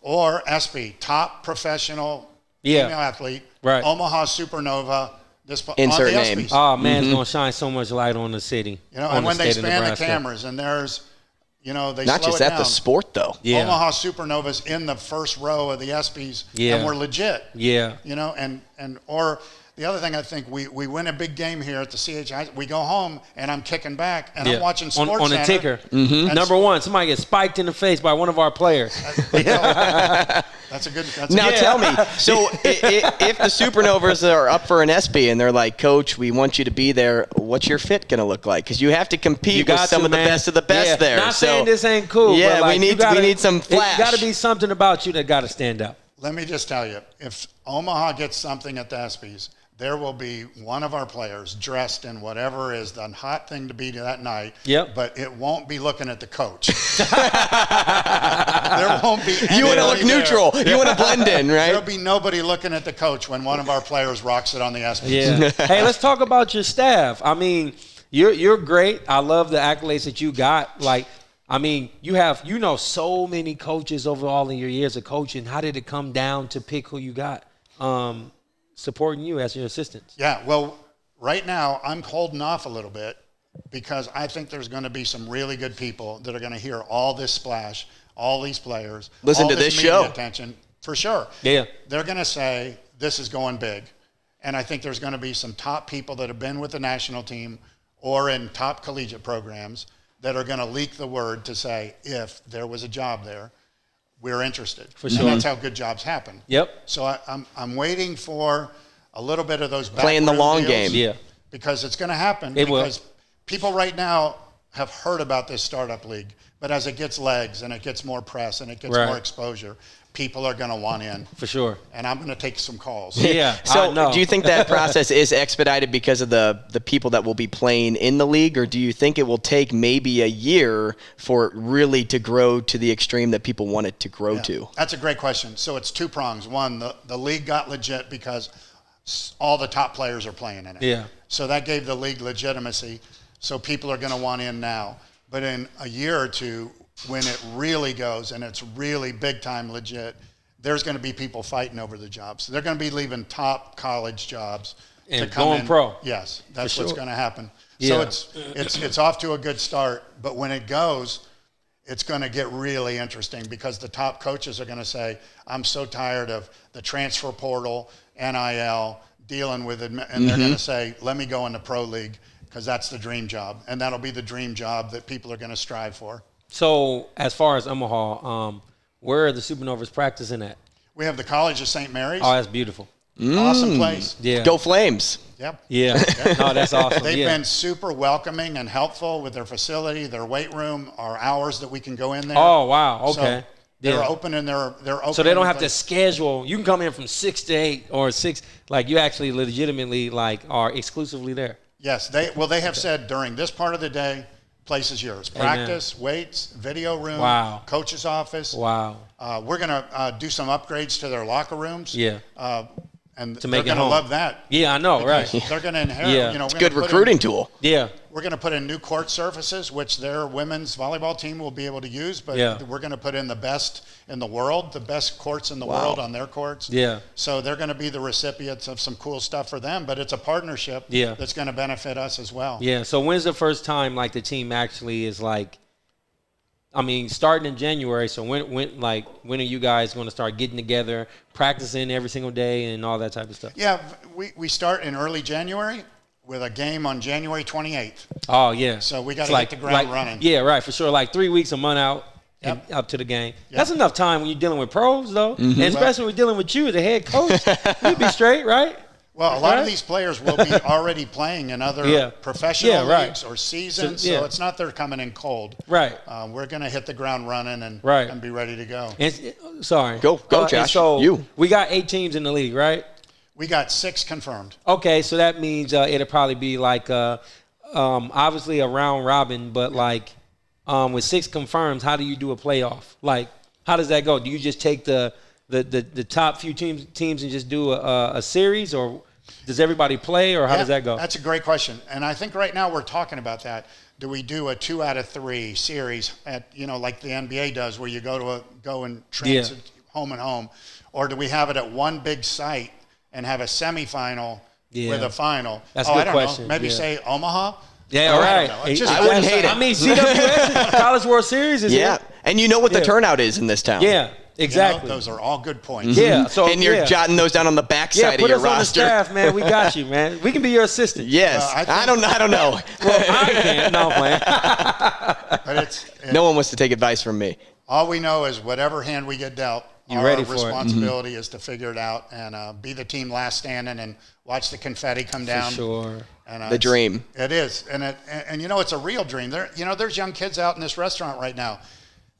Or SB, top professional female athlete. Right. Omaha Supernova. Insert on the name. ESPYs. Oh, man, it's going to shine so much light on the city. And when they span the cameras and there's, they not slow just it at down. the sport, though. Yeah. Omaha Supernovas in the first row of the ESPYs. And we're legit. Yeah. Or the other thing, I think we win a big game here at the CHI. We go home and I'm kicking back and I'm watching Sports on the Center. ticker. Number one, somebody gets spiked in the face by one of our players. That's a good. Tell me. So if the Supernovas are up for an ESPY and they're like, Coach, we want you to be there, what's your fit going to look like? Because you have to compete with some of the best of the best there. Not saying this ain't cool. Yeah, but we need some flash. It's got to be something about you that got to stand out. Let me just tell you, if Omaha gets something at the ESPYs, there will be one of our players dressed in whatever is the hot thing to be that night. Yep. But it won't be looking at the coach. There won't be anybody. You want to look neutral. You want to blend in, right? There'll be nobody looking at the coach when one of our players rocks it on the ESPYs. Yeah. Hey, let's talk about your staff. I mean, you're great. I love the accolades that you got. You have so many coaches over all of your years of coaching. How did it come down to pick who you got? Supporting you as your assistants? Yeah, well, right now I'm holding off a little bit because I think there's going to be some really good people that are going to hear all this splash, all these players, listen all to this show. Attention, for sure. Yeah, they're going to say this is going big, and I think there's going to be some top people that have been with the national team or in top collegiate programs that are going to leak the word to say if there was a job there, we're interested. For sure. And that's how good jobs happen. Yep. So I'm waiting for a little bit of those playing the long game. Yeah. Because it's going to happen. Because people right now have heard about this startup league, but as it gets legs and it gets more press and it gets more exposure, people are going to want in. For sure. And I'm going to take some calls. Yeah. So do you think that process is expedited because of the people that will be playing in the league, or do you think it will take maybe a year for it really to grow to the extreme that people want it to grow to? That's a great question. So it's two prongs. One, the league got legit because all the top players are playing in it. Yeah. So that gave the league legitimacy. So people are going to want in now. But in a year or two, when it really goes and it's really big time legit, there's going to be people fighting over the jobs. They're going to be leaving top college jobs and to come going in. pro. Yes, that's what's going to happen. Yeah. So it's off to a good start, but when it goes, it's going to get really interesting because the top coaches are going to say, I'm so tired of the transfer portal, NIL, dealing with it, and they're going to say, let me go in the pro league because that's the dream job, and that'll be the dream job that people are going to strive for. So as far as Omaha, where are the Supernovas practicing at? We have the College of St. Mary's. Oh, that's beautiful. Awesome place. Yeah. Go Flames. Yep. Yeah. Oh, that's awesome. They've been super welcoming and helpful with their facility, their weight room, our hours that we can go in there. Oh, wow. Okay. So they're open and they're open. So they don't have to schedule. You can come in from 6 to 8 or 6. Like you actually legitimately are exclusively there. Yes. They have said during this part of the day, place is yours. Practice, weights, video room, coach's office. Wow. We're going to do some upgrades to their locker rooms. Yeah. And to they're going to love that. Yeah, I know, right. They're going to inherit. It's a good recruiting tool. Yeah. We're going to put in new court surfaces, which their women's volleyball team will be able to use, but we're going to put in the best in the world, the best courts in the world on their courts. Yeah. So they're going to be the recipients of some cool stuff for them, but it's a partnership that's going to benefit us as well. Yeah. So when's the first time like the team actually is like, I mean, starting in January, so when are you guys going to start getting together, practicing every single day and all that type of stuff? Yeah, we start in early January with a game on January 28th. Oh, yeah. So we got to hit the ground running. Yeah, right, for sure. Like 3 weeks, a month out and up to the game. Yep. That's enough time when you're dealing with pros, though, and especially when we're dealing with you as a head coach. You'd be straight, right? Well, a lot of these players will be already playing in other professional leagues or seasons, so it's not they're coming in cold. Right. We're going to hit the ground running and be ready to go. Sorry. Go, Josh. So we got 8 teams in the league, right? We got 6 confirmed. Okay, so that means it'll probably be like obviously a round robin, but like with 6 confirmed, how do you do a playoff? Like, how does that go? Do you just take the top few teams and just do a series, or does everybody play, or how does that go? That's a great question, and I think right now we're talking about that. Do we do a 2 out of 3 series at like the NBA does, where you go and transit home and home, or do we have it at one big site and have a semifinal with a final? That's a good question. Maybe say Omaha. Yeah, all right. I wouldn't hate it. I mean, CWS College World Series is here. And you know what the turnout is in this town. Yeah. Exactly. Those are all good points. Yeah. So and you're jotting those down on the backside of your roster. Put us on the staff, man. We got you, man. We can be your assistant. Yes. I don't know. Well, I can't. No, man. But no one wants to take advice from me. All we know is whatever hand we get dealt, our responsibility is to figure it out and be the team last standing and watch the confetti come down. For sure. And, the dream. It is. And it's a real dream. There's young kids out in this restaurant right now.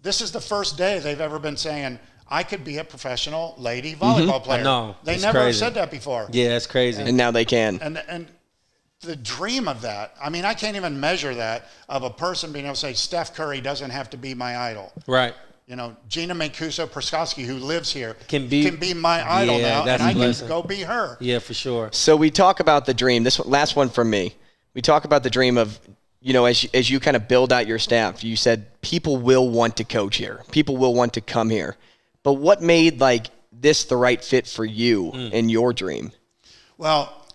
This is the first day they've ever been saying, I could be a professional lady volleyball player. No, they never have said that before. Yeah, it's crazy. And now they can. And the dream of that, I mean, I can't even measure that, of a person being able to say, Steph Curry doesn't have to be my idol. Right. Gina Mancuso-Proskowski, who lives here, can be my idol now, and I can go be her. Yeah, for sure. So we talk about the dream. This last one from me. We talk about the dream of, as you kind of build out your staff, you said people will want to coach here. People will want to come here. But what made this the right fit for you and your dream? Well,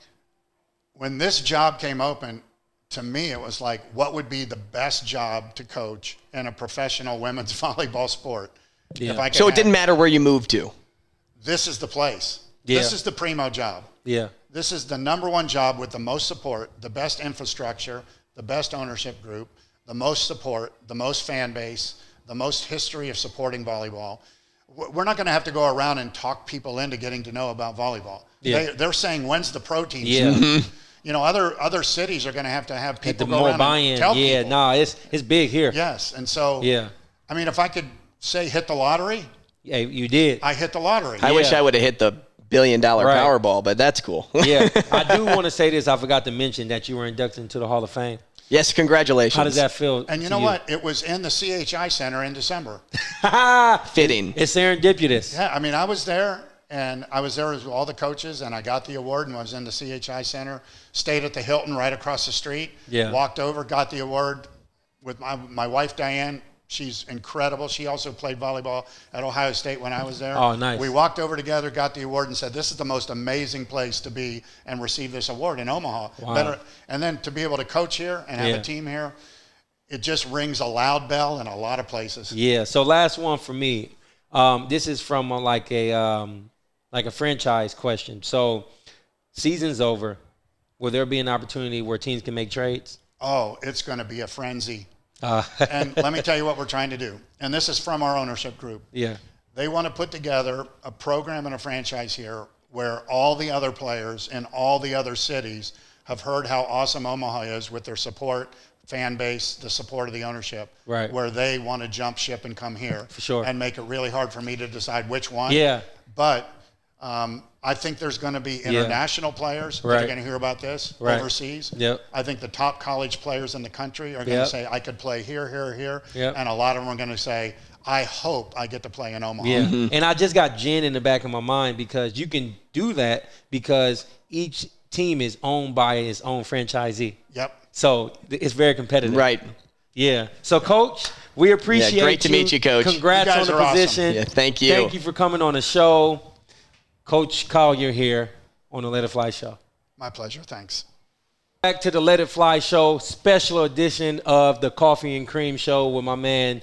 when this job came open, to me it was like, what would be the best job to coach in a professional women's volleyball sport? Yeah. So it didn't matter where you moved to? This is the place. Yeah. This is the primo job. Yeah. This is the number one job with the most support, the best infrastructure, the best ownership group, the most support, the most fan base, the most history of supporting volleyball. We're not going to have to go around and talk people into getting to know about volleyball. Yeah. They're saying, when's the pro team start? Other cities are going to have people go around and tell people. Yeah, no, it's big here. Yes, and so, I mean, if I could say hit the lottery. Yeah, you did. I hit the lottery. I wish I would have hit the $1 billion Powerball, but that's cool. Yeah, I do want to say this. I forgot to mention that you were inducted into the Hall of Fame. Yes, congratulations. How does that feel? And you know what? It was in the CHI Center in December. Fitting. It's serendipitous. Yeah, I mean, I was there with all the coaches, and I got the award and was in the CHI Center, stayed at the Hilton right across the street, walked over, got the award with my wife, Diane. She's incredible. She also played volleyball at Ohio State when I was there. Oh, nice. We walked over together, got the award, and said, this is the most amazing place to be and receive this award in Omaha. Wow. And then to be able to coach here and have a team here, it just rings a loud bell in a lot of places. Yeah, so last one for me. This is from like a franchise question. So season's over. Will there be an opportunity where teams can make trades? Oh, it's going to be a frenzy. And let me tell you what we're trying to do. And this is from our ownership group. Yeah. They want to put together a program and a franchise here where all the other players in all the other cities have heard how awesome Omaha is with their support, fan base, the support of the ownership, right, where they want to jump ship and come here. For sure. And make it really hard for me to decide which one. Yeah. But I think there's going to be international players that are going to hear about this overseas. Yep. I think the top college players in the country are going to say, I could play here, here, here. Yep. And a lot of them are going to say, I hope I get to play in Omaha. Yeah. Mm-hmm. And I just got Jen in the back of my mind because you can do that because each team is owned by its own franchisee. Yep. So it's very competitive. Right. Yeah. So, Coach, we appreciate you. Great to meet you, Coach. Congrats on the position. Awesome. Yeah, thank you. Thank you for coming on the show. Coach Collier here on the Let It Fly Show. My pleasure. Thanks. Back to the Let It Fly Show, special edition of the Coffee and Cream Show with my man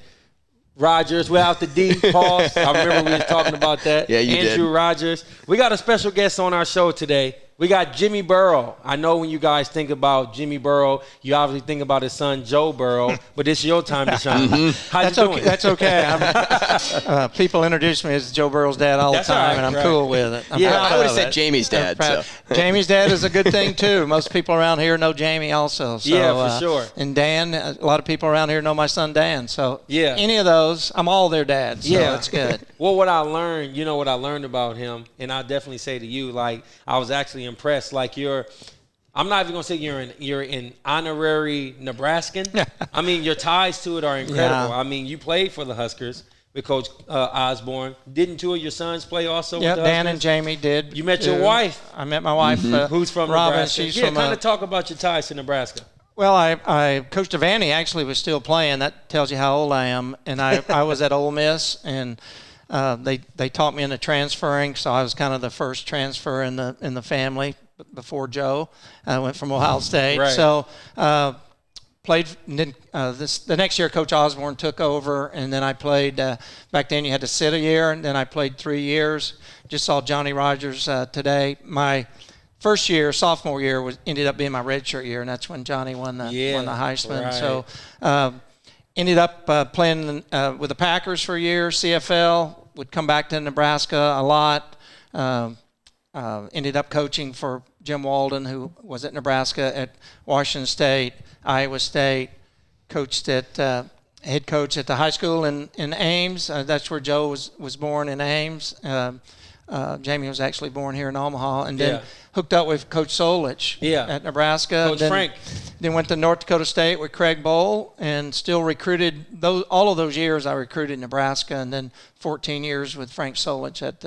Rogers without the D. Pause. I remember we were talking about that. Yeah, you Andrew did. Rogers. We got a special guest on our show today. We got Jimmy Burrow. I know when you guys think about Jimmy Burrow, you obviously think about his son, Joe Burrow, but it's your time to shine. How you doing? That's okay. People introduce me as Joe Burrow's dad all the time, and I'm cool with it. I would have said Jamie's dad. So. Jamie's dad is a good thing, too. Most people around here know Jamie also. So, yeah, for sure. And Dan, a lot of people around here know my son, Dan. So any of those, I'm all their dads. So it's good. Well, what I learned, what I learned about him, and I definitely say to you, like, I was actually impressed. Like, I'm not even gonna say you're an honorary Nebraskan. I mean, your ties to it are incredible. Yeah. I mean, you played for the Huskers with Coach Osborne. Didn't two of your sons play also? Yeah, with the Dan Huskers? and Jamie did. You met your wife. I met my wife. Who's from Robin. Nebraska? She's from. Kind of talk about your ties to Nebraska. Well, Coach Devaney actually was still playing. That tells you how old I am. And I was at Ole Miss, and they taught me into transferring, so I was kind of the first transfer in the family before Joe. I went from Ohio State. Right. So played. And then the next year, Coach Osborne took over, and then I played. Back then, you had to sit a year, and then I played 3 years. Just saw Johnny Rogers today. My first year, sophomore year, ended up being my redshirt year, and that's when Johnny won the Heisman. Right. So ended up playing with the Packers for a year, CFL. Would come back to Nebraska a lot. Ended up coaching for Jim Walden, who was at Nebraska, at Washington State, Iowa State. Coached at head coach at the high school in Ames. That's where Joe was born, in Ames. Jamie was actually born here in Omaha, and then hooked up with Coach Solich at Nebraska. Coach Frank. Then went to North Dakota State with Craig Bowl, and still recruited all of those years. I recruited Nebraska, and then 14 years with Frank Solich at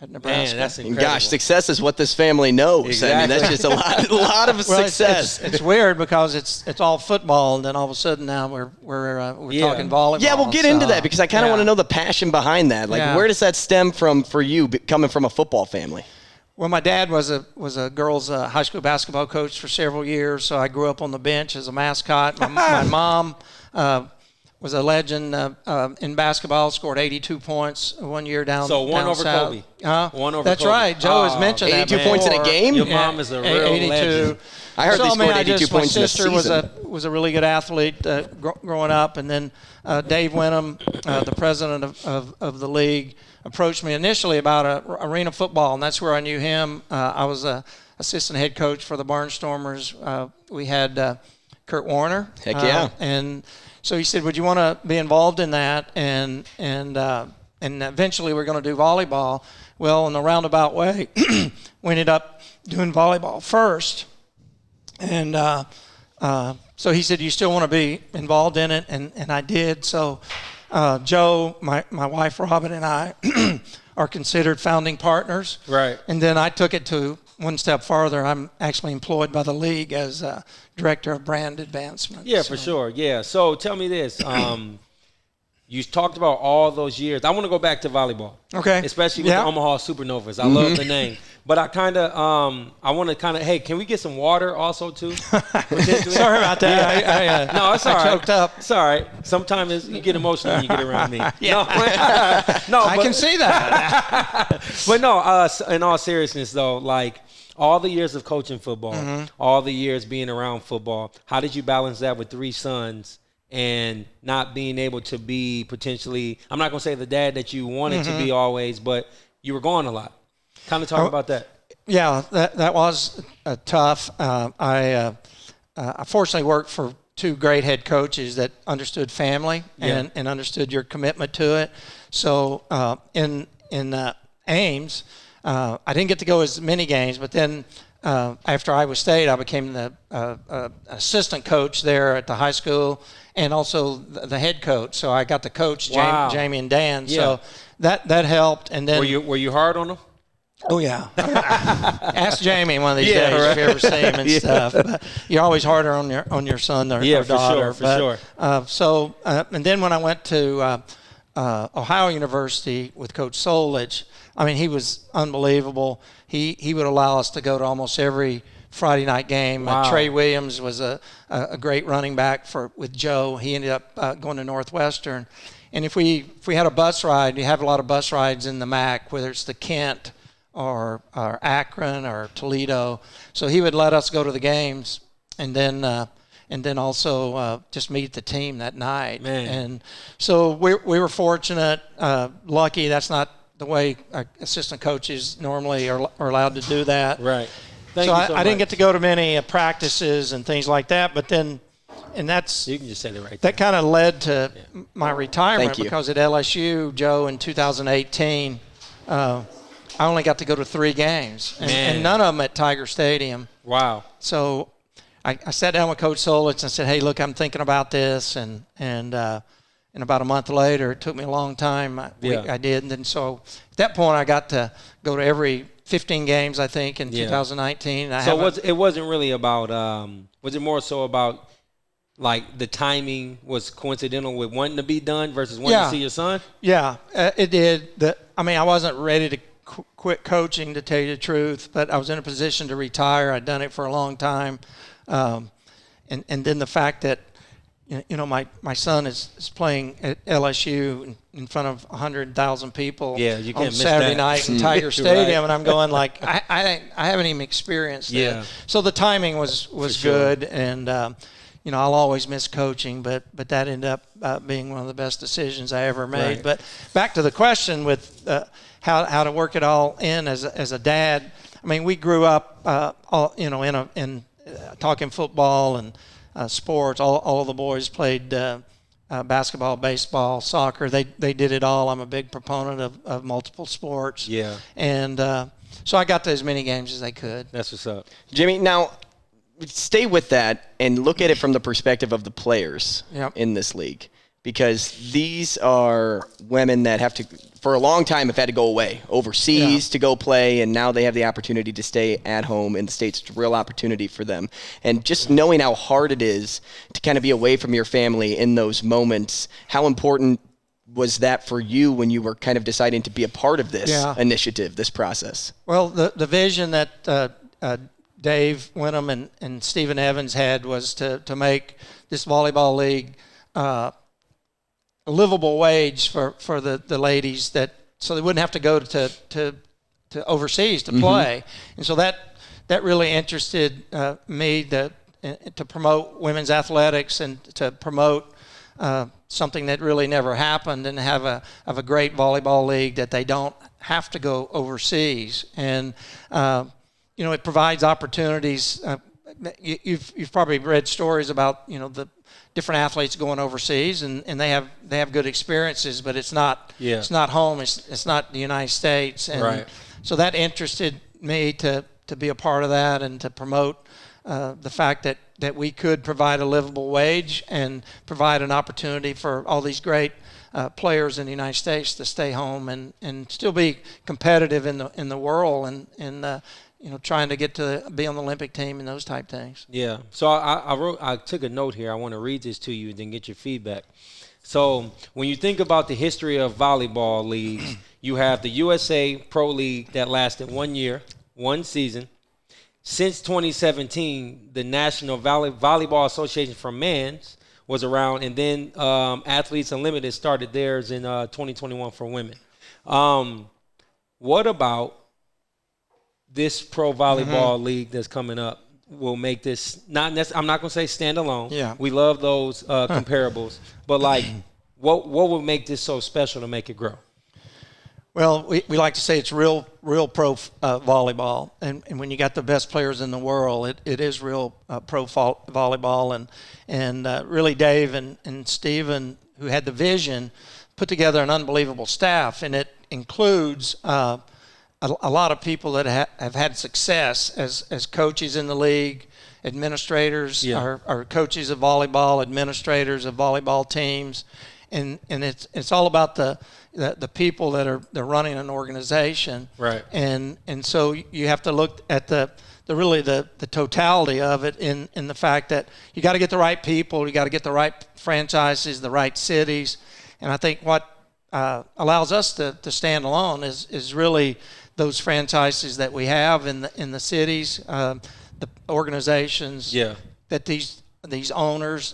Nebraska. Man, that's incredible. Gosh, success is what this family knows. Exactly. I mean, that's just a lot of success. It's weird because it's all football, and then all of a sudden now we're talking volleyball. Yeah, we'll get into that because I kind of want to know the passion behind that. Like, where does that stem from for you, coming from a football family? Well, my dad was a girls' high school basketball coach for several years, so I grew up on the bench as a mascot. My mom was a legend in basketball, scored 82 points one year down So one down over south. Kobe. One over That's Kobe. right. Joe has mentioned 82 that points in a before. game? Your mom is a real 82. legend. I heard they scored 82 points in a season. My sister was a really good athlete growing up, and then Dave Wenham, the president of the league, approached me initially about arena football, and that's where I knew him. I was a assistant head coach for the Barnstormers. We had Kurt Warner. Heck yeah. And so he said, would you want to be involved in that? And eventually we're going to do volleyball. Well, in a roundabout way, we ended up doing volleyball first. And so he said, you still want to be involved in it? And I did. So Joe, my wife Robin, and I are considered founding partners. Right. And then I took it to one step farther. I'm actually employed by the league as director of brand advancement. Yeah, for sure. Yeah. So tell me this. You talked about all those years. I want to go back to volleyball. Okay. Especially with the Omaha Supernovas. I love the name. But I want to hey, can we get some water also too? Sorry about that. No, it's all right. Choked up. It's all right. Sometimes you get emotional when you get around me. No, I can see that. But no, in all seriousness though, like all the years of coaching football, all the years being around football, how did you balance that with 3 sons and not being able to be potentially, I'm not going to say the dad that you wanted to be always, but you were gone a lot. Kind of talk about that. Yeah, that was tough. I fortunately worked for 2 great head coaches that understood family and understood your commitment to it. So in Ames, I didn't get to go as many games, but then after Iowa State, I became the assistant coach there at the high school and also the head coach. So I got to coach Jamie and Dan. Yeah. So that helped. And then were you hard on them? Oh, yeah. Ask Jamie one of these days if you ever see him and stuff. But you're always harder on your son or daughter. For sure. And then when I went to Ohio University with Coach Solich, I mean, he was unbelievable. He would allow us to go to almost every Friday night game. Wow. Trey Williams was a great running back with Joe. He ended up going to Northwestern. And if we had a bus ride, you have a lot of bus rides in the MAC, whether it's the Kent or Akron or Toledo. So he would let us go to the games and then also just meet the team that night. Man. And so we were fortunate, lucky. That's not the way assistant coaches normally are allowed to do that. Right. I didn't get to go to many practices and things like that, but then, and that's you can just say it right. That kind of led to my retirement because at LSU, Joe, in 2018. I only got to go to 3 games, and none of them at Tiger Stadium. Wow. So I sat down with Coach Solich and said, hey, look, I'm thinking about this. And about a month later, it took me a long time. I did. And then so at that point, I got to go to every 15 games, I think, in 2019. It wasn't really about was it more so about like the timing was coincidental with wanting to be done versus wanting to see your son? Yeah, it did. I wasn't ready to quit coaching, to tell you the truth, but I was in a position to retire. I'd done it for a long time. And then the fact that, my son is playing at LSU in front of 100,000 people on Saturday night in Tiger Stadium, and I'm going like, I haven't even experienced that. So the timing was good, and I'll always miss coaching, but that ended up being one of the best decisions I ever made. Right. But back to the question with how to work it all in as a dad. I mean, we grew up, in talking football and sports. All of the boys played basketball, baseball, soccer. They did it all. I'm a big proponent of multiple sports. Yeah. And so I got to as many games as I could. That's what's up. Jimmy, now stay with that and look at it from the perspective of the players in this league. Because these are women that have to, for a long time, have had to go away overseas to go play, and now they have the opportunity to stay at home in the States. It's a real opportunity for them. And just knowing how hard it is to kind of be away from your family in those moments, how important was that for you when you were kind of deciding to be a part of this initiative, this process? Well, the vision that Dave Wenham and Stephen Evans had was to make this volleyball league a livable wage for the ladies, so they wouldn't have to go to overseas to play. And so that really interested me to promote women's athletics and to promote something that really never happened, and have a great volleyball league that they don't have to go overseas. And it provides opportunities. You've probably read stories about the different athletes going overseas, and they have good experiences, but it's not home. It's not the United States, and so that interested me to be a part of that and to promote the fact that we could provide a livable wage and provide an opportunity for all these great players in the United States to stay home and still be competitive in the world and trying to get to be on the Olympic team and those type things. Yeah. So I took a note here. I want to read this to you and then get your feedback. So when you think about the history of volleyball leagues, you have the USA Pro League that lasted 1 year, 1 season. Since 2017, the National Volleyball Association for Men's was around, and then Athletes Unlimited started theirs in 2021 for women. What about this pro volleyball league that's coming up will make this I'm not going to say standalone. Yeah. We love those comparables, but like what would make this so special to make it grow? Well, we like to say it's real pro volleyball, and when you got the best players in the world, it is real pro volleyball, and really Dave and Stephen, who had the vision, put together an unbelievable staff, and it includes a lot of people that have had success as coaches in the league, administrators, are coaches of volleyball, administrators of volleyball teams, and it's all about the people that they're running an organization, right? And so you have to look at the totality of it in the fact that you got to get the right people, you got to get the right franchises, the right cities, and I think what allows us to stand alone is really those franchises that we have in the cities, the organizations, that these owners,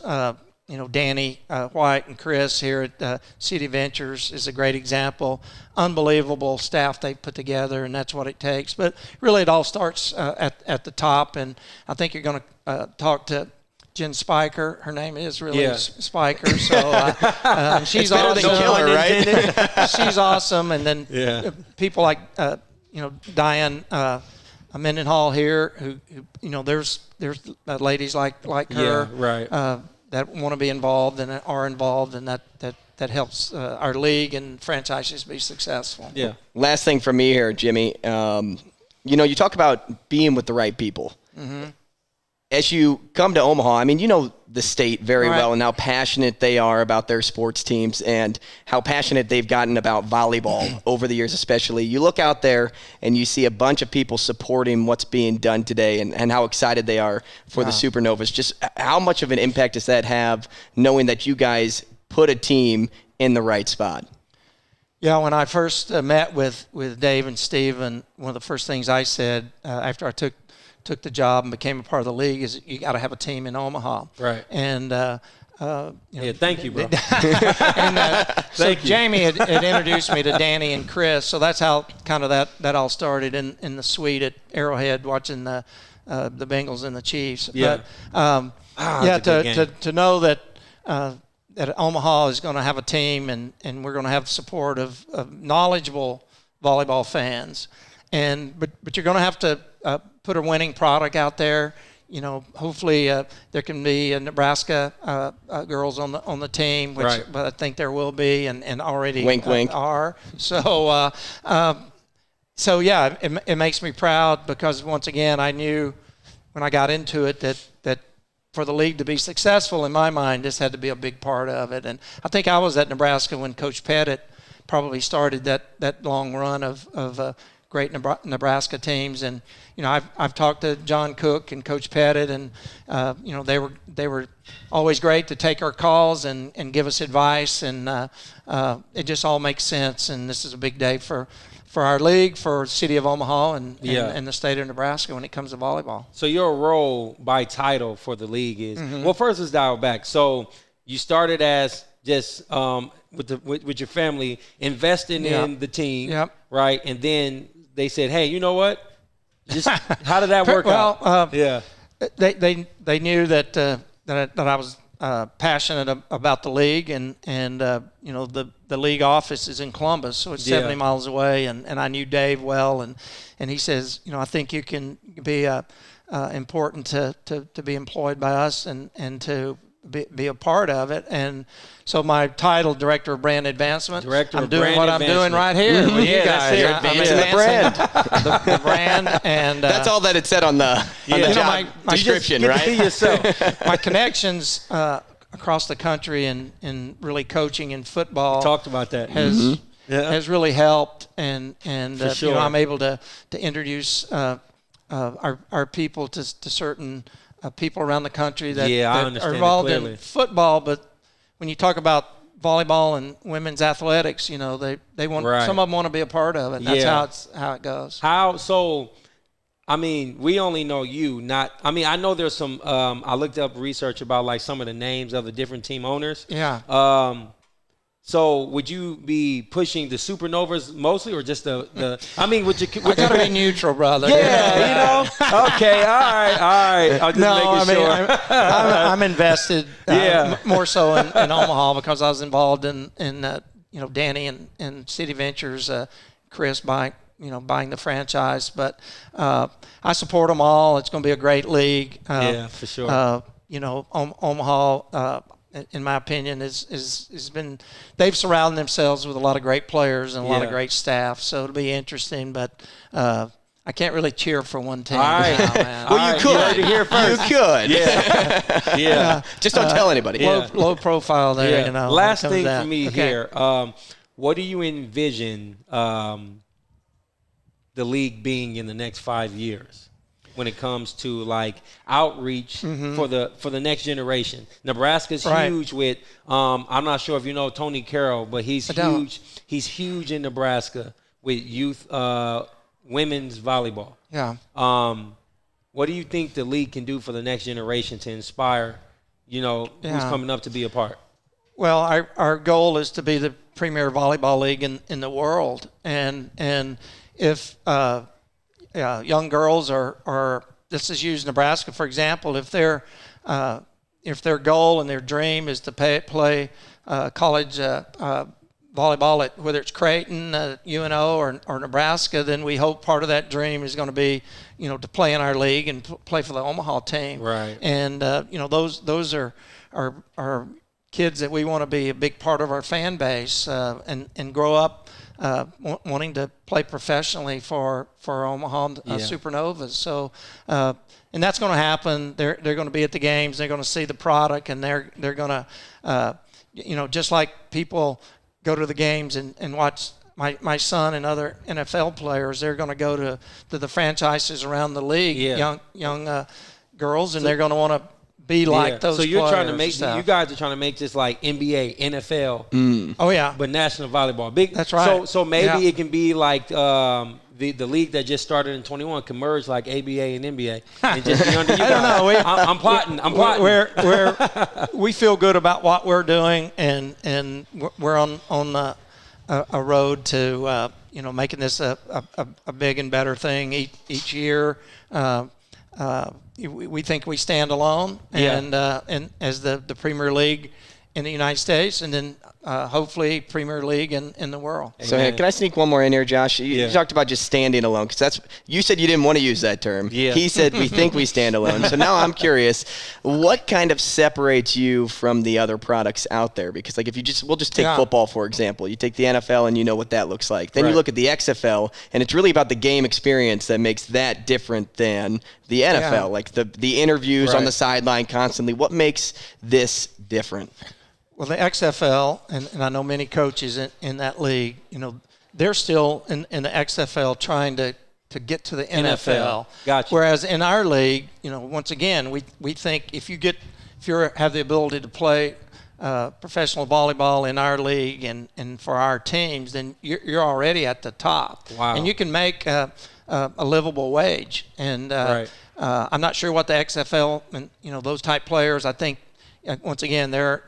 Danny White and Chris here at City Ventures is a great example. Unbelievable staff they put together, and that's what it takes. But really, it all starts at the top. And I think you're going to talk to Jen Spicher. Her name is really Spicher. So she's awesome. Better than Killer, right? She's awesome. And then people like Diane Mendenhall here, who there's ladies like her. Yeah, right. That want to be involved and are involved, and that helps our league and franchises be successful. Yeah. Last thing from me here, Jimmy. You talk about being with the right people. Mm-hmm. As you come to Omaha, I mean, you know the state very well and how passionate they are about their sports teams and how passionate they've gotten about volleyball over the years especially. You look out there and you see a bunch of people supporting what's being done today and how excited they are for the Supernovas. Just how much of an impact does that have knowing that you guys put a team in the right spot? Yeah, when I first met with Dave and Steven, one of the first things I said after I took the job and became a part of the league is you got to have a team in Omaha. Right. And thank you, bro. So Jamie had introduced me to Danny and Chris. So that's how kind of that all started in the suite at Arrowhead watching the Bengals and the Chiefs. Yeah. But to know that Omaha is going to have a team and we're going to have support of knowledgeable volleyball fans. But you're going to have to put a winning product out there. Hopefully there can be Nebraska girls on the team, which but I think there will be and already wink. Are. So yeah, it makes me proud because once again I knew when I got into it that for the league to be successful in my mind, this had to be a big part of it. And I think I was at Nebraska when Coach Pettit probably started that long run of great Nebraska teams, and I've talked to John Cook and Coach Pettit, and they were always great to take our calls and give us advice, and it just all makes sense. And this is a big day for our league, for the city of Omaha, and the state of Nebraska when it comes to volleyball. So your role by title for the league is well. First, let's dial back. So you started as just with your family investing in the team, right? And then they said, "Hey, you know what? Just how did that work out?" They knew that I was passionate about the league, and the league office is in Columbus, so it's 70 miles away, and I knew Dave well, and he says, I think you can be important to be employed by us and to be a part of it. And so my title, Director of Brand Advancement, I'm doing what I'm doing right here with you guys. You're advancing the brand. the brand, and that's all that it said on the job description, right? My connections across the country and really coaching in football. We talked about that. Has really helped, and sure. I'm able to introduce our people to certain people around the country that are involved in football. But when you talk about volleyball and women's athletics, they want some of them want to be a part of it. That's how it goes. So? I mean, we only know you. I know there's some. I looked up research about like some of the names of the different team owners. Yeah. So would you be pushing the Supernovas mostly, or just the? I mean, would you? I gotta be neutral, brother. Yeah, Okay. All right. I'm just making sure. I'm invested. More so in Omaha because I was involved in Danny and City Ventures, Chris buying the franchise. But I support them all. It's going to be a great league. For sure. Omaha in my opinion, has been – they've surrounded themselves with a lot of great players and a lot of great staff. So it'll be interesting, but I can't really cheer for one team. All right. Now, man. Well, you could. You could. Yeah. Yeah. Just don't tell anybody. Low profile there, Last thing for me here. What do you envision the league being in the next 5 years when it comes to like outreach for the next generation? Nebraska's huge with I'm not sure if you know Tony Carroll, but he's huge. He's huge in Nebraska with youth women's volleyball. Yeah. What do you think the league can do for the next generation to inspire, who's coming up to be a part? Well, our goal is to be the premier volleyball league in the world, and if young girls are this is used Nebraska for example, if their goal and their dream is to play college volleyball at whether it's Creighton, UNO, or Nebraska, then we hope part of that dream is going to be, to play in our league and play for the Omaha team. Right. And those are kids that we want to be a big part of our fan base and grow up wanting to play professionally for Omaha Supernovas. So and that's going to happen. They're going to be at the games. They're going to see the product, and they're going to just like people go to the games and watch my son and other NFL players. They're going to go to the franchises around the league, young girls, and they're going to want to be like those. So you're players trying to make you guys are trying to make this like NBA, NFL. Oh yeah, but national volleyball. Big. That's right. So maybe it can be like the league that just started in 21 can merge like ABA and NBA and just be under you guys. I don't know. I'm plotting. We feel good about what we're doing, and we're on a road to making this a big and better thing each year. We think we stand alone, and as the Premier League in the United States, and then hopefully Premier League in the world. So hey, can I sneak one more in here, Josh? You talked about just standing alone, because you said you didn't want to use that term. Yeah. He said we think we stand alone. So now I'm curious, what kind of separates you from the other products out there? Because like we'll just take football for example. You take the NFL and you know what that looks like. Then you look at the XFL, and it's really about the game experience that makes that different than the NFL. Like the interviews on the sideline constantly. What makes this different? Well, the XFL, and I know many coaches in that league, they're still in the XFL trying to get to the NFL. Gotcha. Whereas in our league, once again, we think if you have the ability to play professional volleyball in our league and for our teams, then you're already at the top. Wow. And you can make a livable wage. And I'm not sure what the XFL and those type players. I think. Once again, they're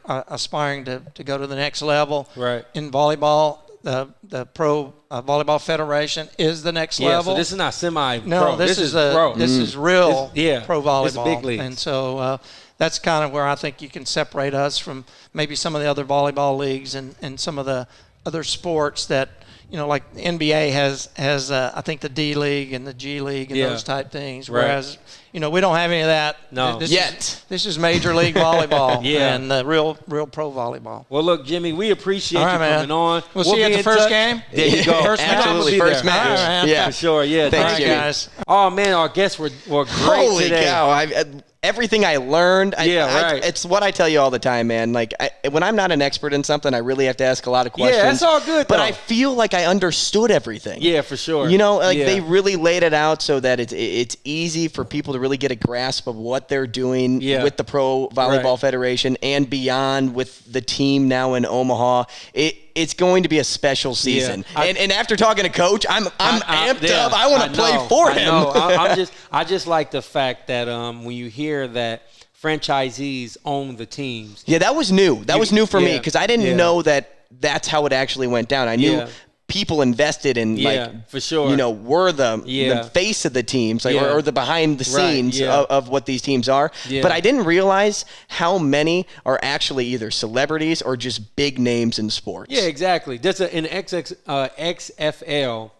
aspiring to go to the next level. Right. In volleyball, the Pro Volleyball Federation is the next level. So this is not semi-pro. No, this is pro. This is real pro volleyball. This is big leagues. And so that's kind of where I think you can separate us from maybe some of the other volleyball leagues and some of the other sports that, like the NBA has I think the D League and the G League and those type things. Whereas, we don't have any of that. No. This is Major League Volleyball and real pro volleyball. Well, look, Jimmy, we appreciate you coming on. We'll see you at the first game. There you go. First match. Absolutely. First match. All right, yeah. For sure. Yeah. Thanks, Jimmy. guys. Oh, man, our guests were great Holy today. cow. Everything I learned, it's what I tell you all the time, man. Like, when I'm not an expert in something, I really have to ask a lot of questions. Yeah, that's all good, But though. I feel like I understood everything. Yeah, for sure. They really laid it out so that it's easy for people to really get a grasp of what they're doing with the Pro Volleyball Federation and beyond with the team now in Omaha. It's going to be a special season. Yeah. And after talking to Coach, I'm amped up. I want to play for him. I just like the fact that when you hear that franchisees own the teams. Yeah, that was new. That was new for me because I didn't know that's how it actually went down. I knew people invested in for sure. Were the face of the teams or the behind the scenes of what these teams are. Yeah. But I didn't realize how many are actually either celebrities or just big names in sports. Yeah, exactly. That's an XFL.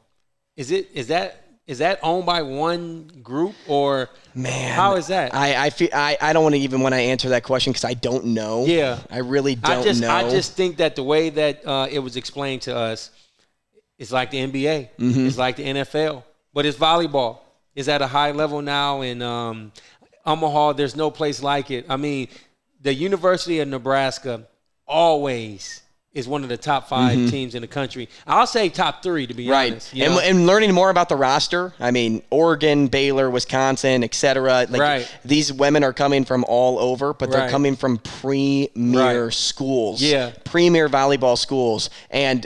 Is that is that owned by one group or how is that? I feel I don't want to even want to answer that question because I don't know. Yeah, I really don't know. I just think that the way that it was explained to us, it's like the NBA, it's like the NFL, but it's volleyball. It's at a high level now in Omaha. There's no place like it. I mean, the University of Nebraska always is one of the top 5 teams in the country. I'll say top 3 to be honest. And learning more about the roster. I mean, Oregon, Baylor, Wisconsin, etc. These women are coming from all over, but they're coming from premier schools. Yeah. Premier volleyball schools. And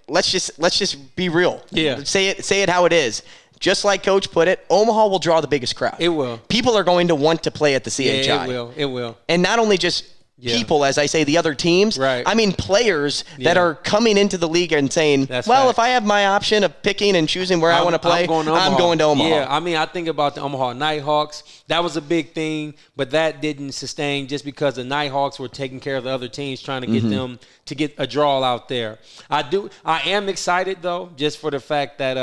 let's just be real. Yeah. Say it how it is. Just like Coach put it, Omaha will draw the biggest crowd. It will. People are going to want to play at the CHI. Yeah, it will. And not only just people, as I say, the other teams. Right. I mean, players that are coming into the league and saying, if I have my option of picking and choosing where I want to play, I'm going to Omaha. Yeah, I mean, I think about the Omaha Nighthawks. That was a big thing, but that didn't sustain just because the Nighthawks were taking care of the other teams, trying to get them to get a draw out there. I am excited, though, just for the fact that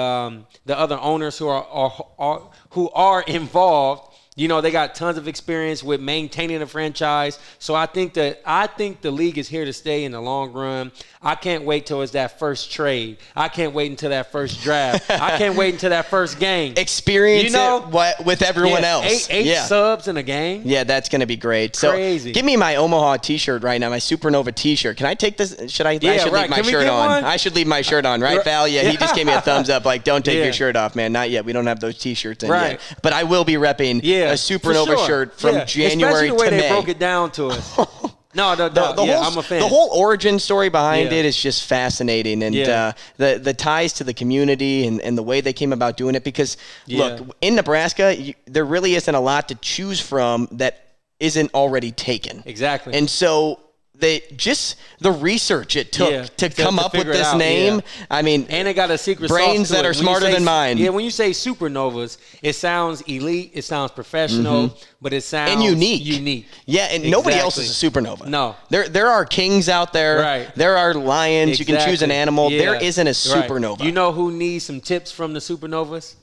the other owners who are involved, they got tons of experience with maintaining a franchise. So I think the league is here to stay in the long run. I can't wait till it's that first trade. I can't wait until that first draft. I can't wait until that first game. Experience it with everyone else. Eight subs in a game. Yeah, that's going to be great. Crazy. So give me my Omaha T-shirt right now, my Supernova T-shirt. Can I take this? Should I? Yeah, I should leave my shirt on. One? I should leave my shirt on, right, Val? Yeah, he just gave me a thumbs up. Like, don't take your shirt off, man. Not yet. We don't have those T-shirts in yet. But I will be repping a Supernova shirt from January to May. Especially the way they broke it down to us. No, I'm a fan. The whole origin story behind it is just fascinating, and the ties to the community and the way they came about doing it. Because look, in Nebraska, there really isn't a lot to choose from that isn't already taken. Exactly. And so the research it took to come up with this name. I mean, and it got a secret brains that are smarter than mine. Yeah, when you say Supernovas, it sounds elite, it sounds professional, but it sounds unique. Yeah, and nobody else is a supernova. No. There are kings out there. Right. There are lions. You can choose an animal. Yeah. There isn't a supernova. Right. You know who needs some tips from the Supernovas?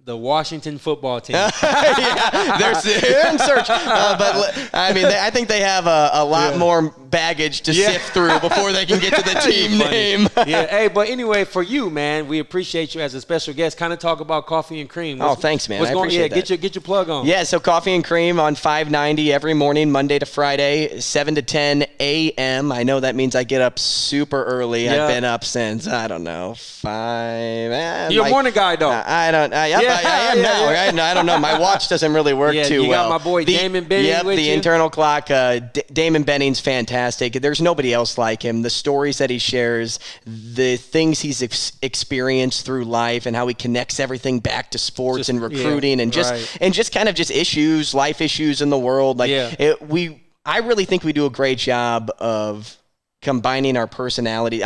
The Washington football team. They're in search. But I mean, I think they have a lot more baggage to sift through before they can get to the team name. Hey, but anyway, for you, man, we appreciate you as a special guest. Kind of talk about Coffee and Cream. Thanks, man. I appreciate that. Get your plug on. Yeah, so Coffee and Cream on 590 every morning, Monday to Friday, 7 to 10 a.m. I know that means I get up super early. Yeah. I've been up since, I don't know, 5. You're a morning guy, though. I am now, right? No, I don't know. My watch doesn't really work too well. You got my boy Damon Benning with the internal clock. Damon Benning's fantastic. There's nobody else like him. The stories that he shares, the things he's experienced through life, and how he connects everything back to sports and recruiting and just kind of just issues, life issues in the world. I really think we do a great job of combining our personality.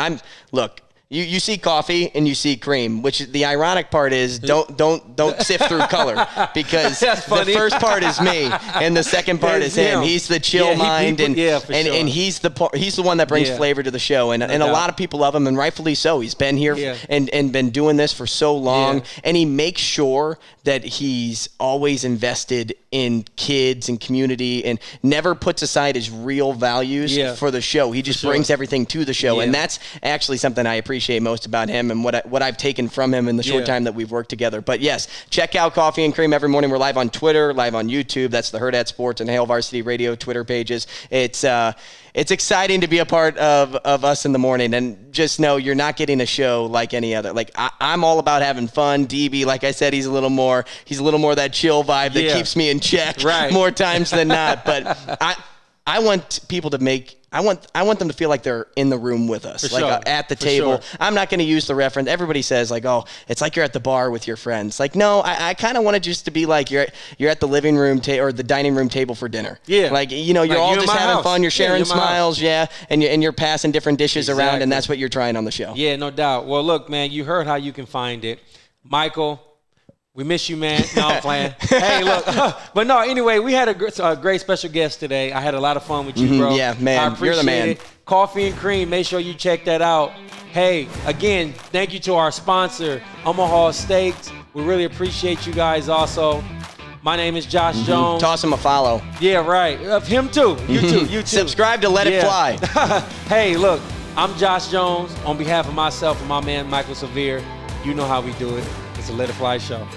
You see coffee and you see cream, which the ironic part is don't sift through color, because the first part is me and the second part is him. He's the chill mind and he's the one that brings flavor to the show, and a lot of people love him, and rightfully so. He's been here and been doing this for so long, and he makes sure that he's always invested in kids and community and never puts aside his real values for the show. He just brings everything to the show, and that's actually something I appreciate most about him and what I've taken from him in the short time that we've worked together. But yes, check out Coffee and Cream every morning. We're live on Twitter, live on YouTube. That's the Herd at Sports and Hail Varsity Radio Twitter pages. It's exciting to be a part of us in the morning, and just know you're not getting a show like any other. Like I'm all about having fun. DB, like I said, he's a little more that chill vibe that keeps me in check more times than not. But I want people to I want them to feel like they're in the room with us, at the table. Sure. I'm not going to use the reference. Everybody says it's like you're at the bar with your friends. Like, no, I kind of want it just to be like you're at the living room or the dining room table for dinner. Yeah. Like, you're all just having fun. You're sharing smiles. And you're passing different dishes around, and that's what you're trying on the show. Yeah, no doubt. Well, look, man, you heard how you can find it. Michael, we miss you, man. No, I'm playing. Hey, look. But no, anyway, we had a great special guest today. I had a lot of fun with you, bro. Yeah, man. I appreciate You're the man. it. Coffee and Cream. Make sure you check that out. Hey, again, thank you to our sponsor, Omaha Steaks. We really appreciate you guys also. My name is Josh Jones. Toss him a follow. Yeah, right. Of him too. You too. You too. Subscribe to Let It Fly. Hey, look, I'm Josh Jones. On behalf of myself and my man, Michael Severe, you know how we do it. It's a Let It Fly show.